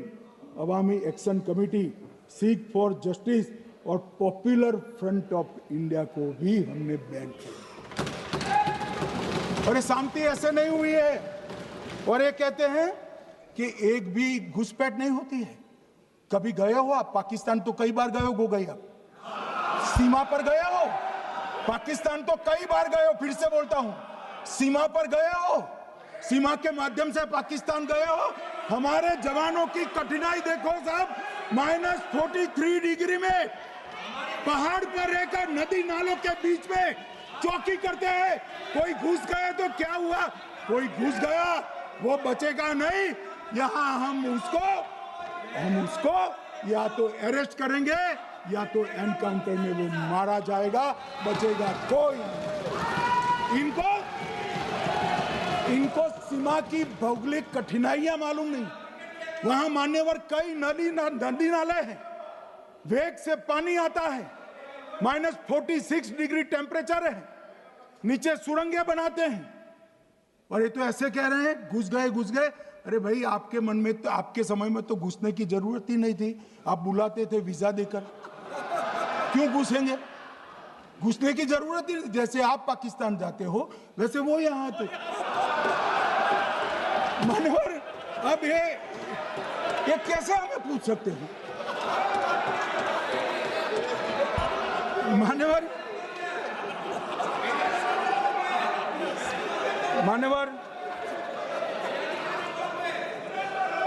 Awami action committee, Sikh for justice और पॉपुलर फ्रंट ऑफ इंडिया को भी हमने बैन किया। और ये शांति ऐसे नहीं हुई है। और ये कहते हैं कि एक भी घुसपैठ नहीं होती है। कभी गए हो आप पाकिस्तान? तो कई बार गए हो गई आप सीमा पर गए हो? पाकिस्तान तो कई बार गए हो, फिर से बोलता हूं, सीमा पर गए हो, सीमा के माध्यम से पाकिस्तान गए हो। हमारे जवानों की कठिनाई देखो साहब, -43 डिग्री में पहाड़ पर रहकर नदी नालों के बीच में चौकी करते हैं। कोई घुस गए तो क्या हुआ? कोई घुस गया, वो बचेगा नहीं। यहां हम उसको या तो अरेस्ट करेंगे या तो एनकाउंटर में वो मारा जाएगा, बचेगा कोई नहीं। इनको सीमा की भौगोलिक कठिनाइयां मालूम नहीं। वहां मान्यवर कई नदी नाले हैं, वेग से पानी आता है, -46 डिग्री टेम्परेचर है, नीचे सुरंगें बनाते हैं। और ये तो ऐसे कह रहे हैं घुस गए। अरे भाई, आपके मन में तो, आपके समय में तो घुसने की जरूरत ही नहीं थी। आप बुलाते थे वीजा देकर, क्यों घुसेंगे? घुसने की जरूरत ही नहीं। जैसे आप पाकिस्तान जाते हो वैसे वो यहाँ आते। मनोहर, अब ये कैसे हमें पूछ सकते हो? मान्यवर,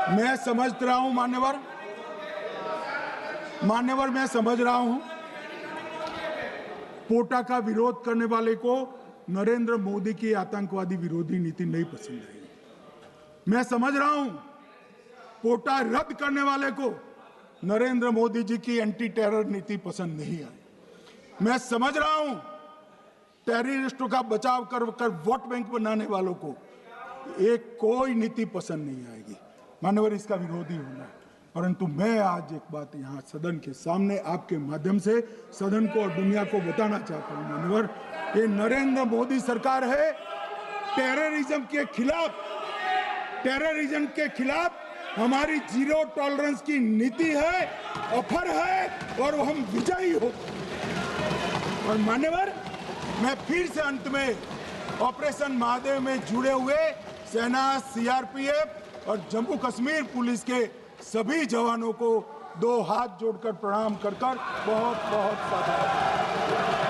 मैं समझ रहा हूं मान्यवर, मैं समझ रहा हूं पोटा का विरोध करने वाले को नरेंद्र मोदी की आतंकवादी विरोधी नीति नहीं पसंद आई। मैं समझ रहा हूं पोटा रद्द करने वाले को नरेंद्र मोदी जी की एंटी टेरर नीति पसंद नहीं आई। मैं समझ रहा हूं टेररिस्टों का बचाव कर वोट बैंक बनाने वालों को एक कोई नीति पसंद नहीं आएगी। मानवर, इसका विरोधी होना है। परंतु मैं आज एक बात यहाँ सदन के सामने आपके माध्यम से सदन को और दुनिया को बताना चाहता हूँ। मानवर, ये नरेंद्र मोदी सरकार है, टेररिज्म के खिलाफ हमारी जीरो टॉलरेंस की नीति है, ऑफर है, और हम विजयी हो। और मान्यवर, मैं फिर से अंत में ऑपरेशन महादेव में जुड़े हुए सेना, CRPF और जम्मू कश्मीर पुलिस के सभी जवानों को 2 हाथ जोड़कर प्रणाम कर बहुत बहुत साधुवाद।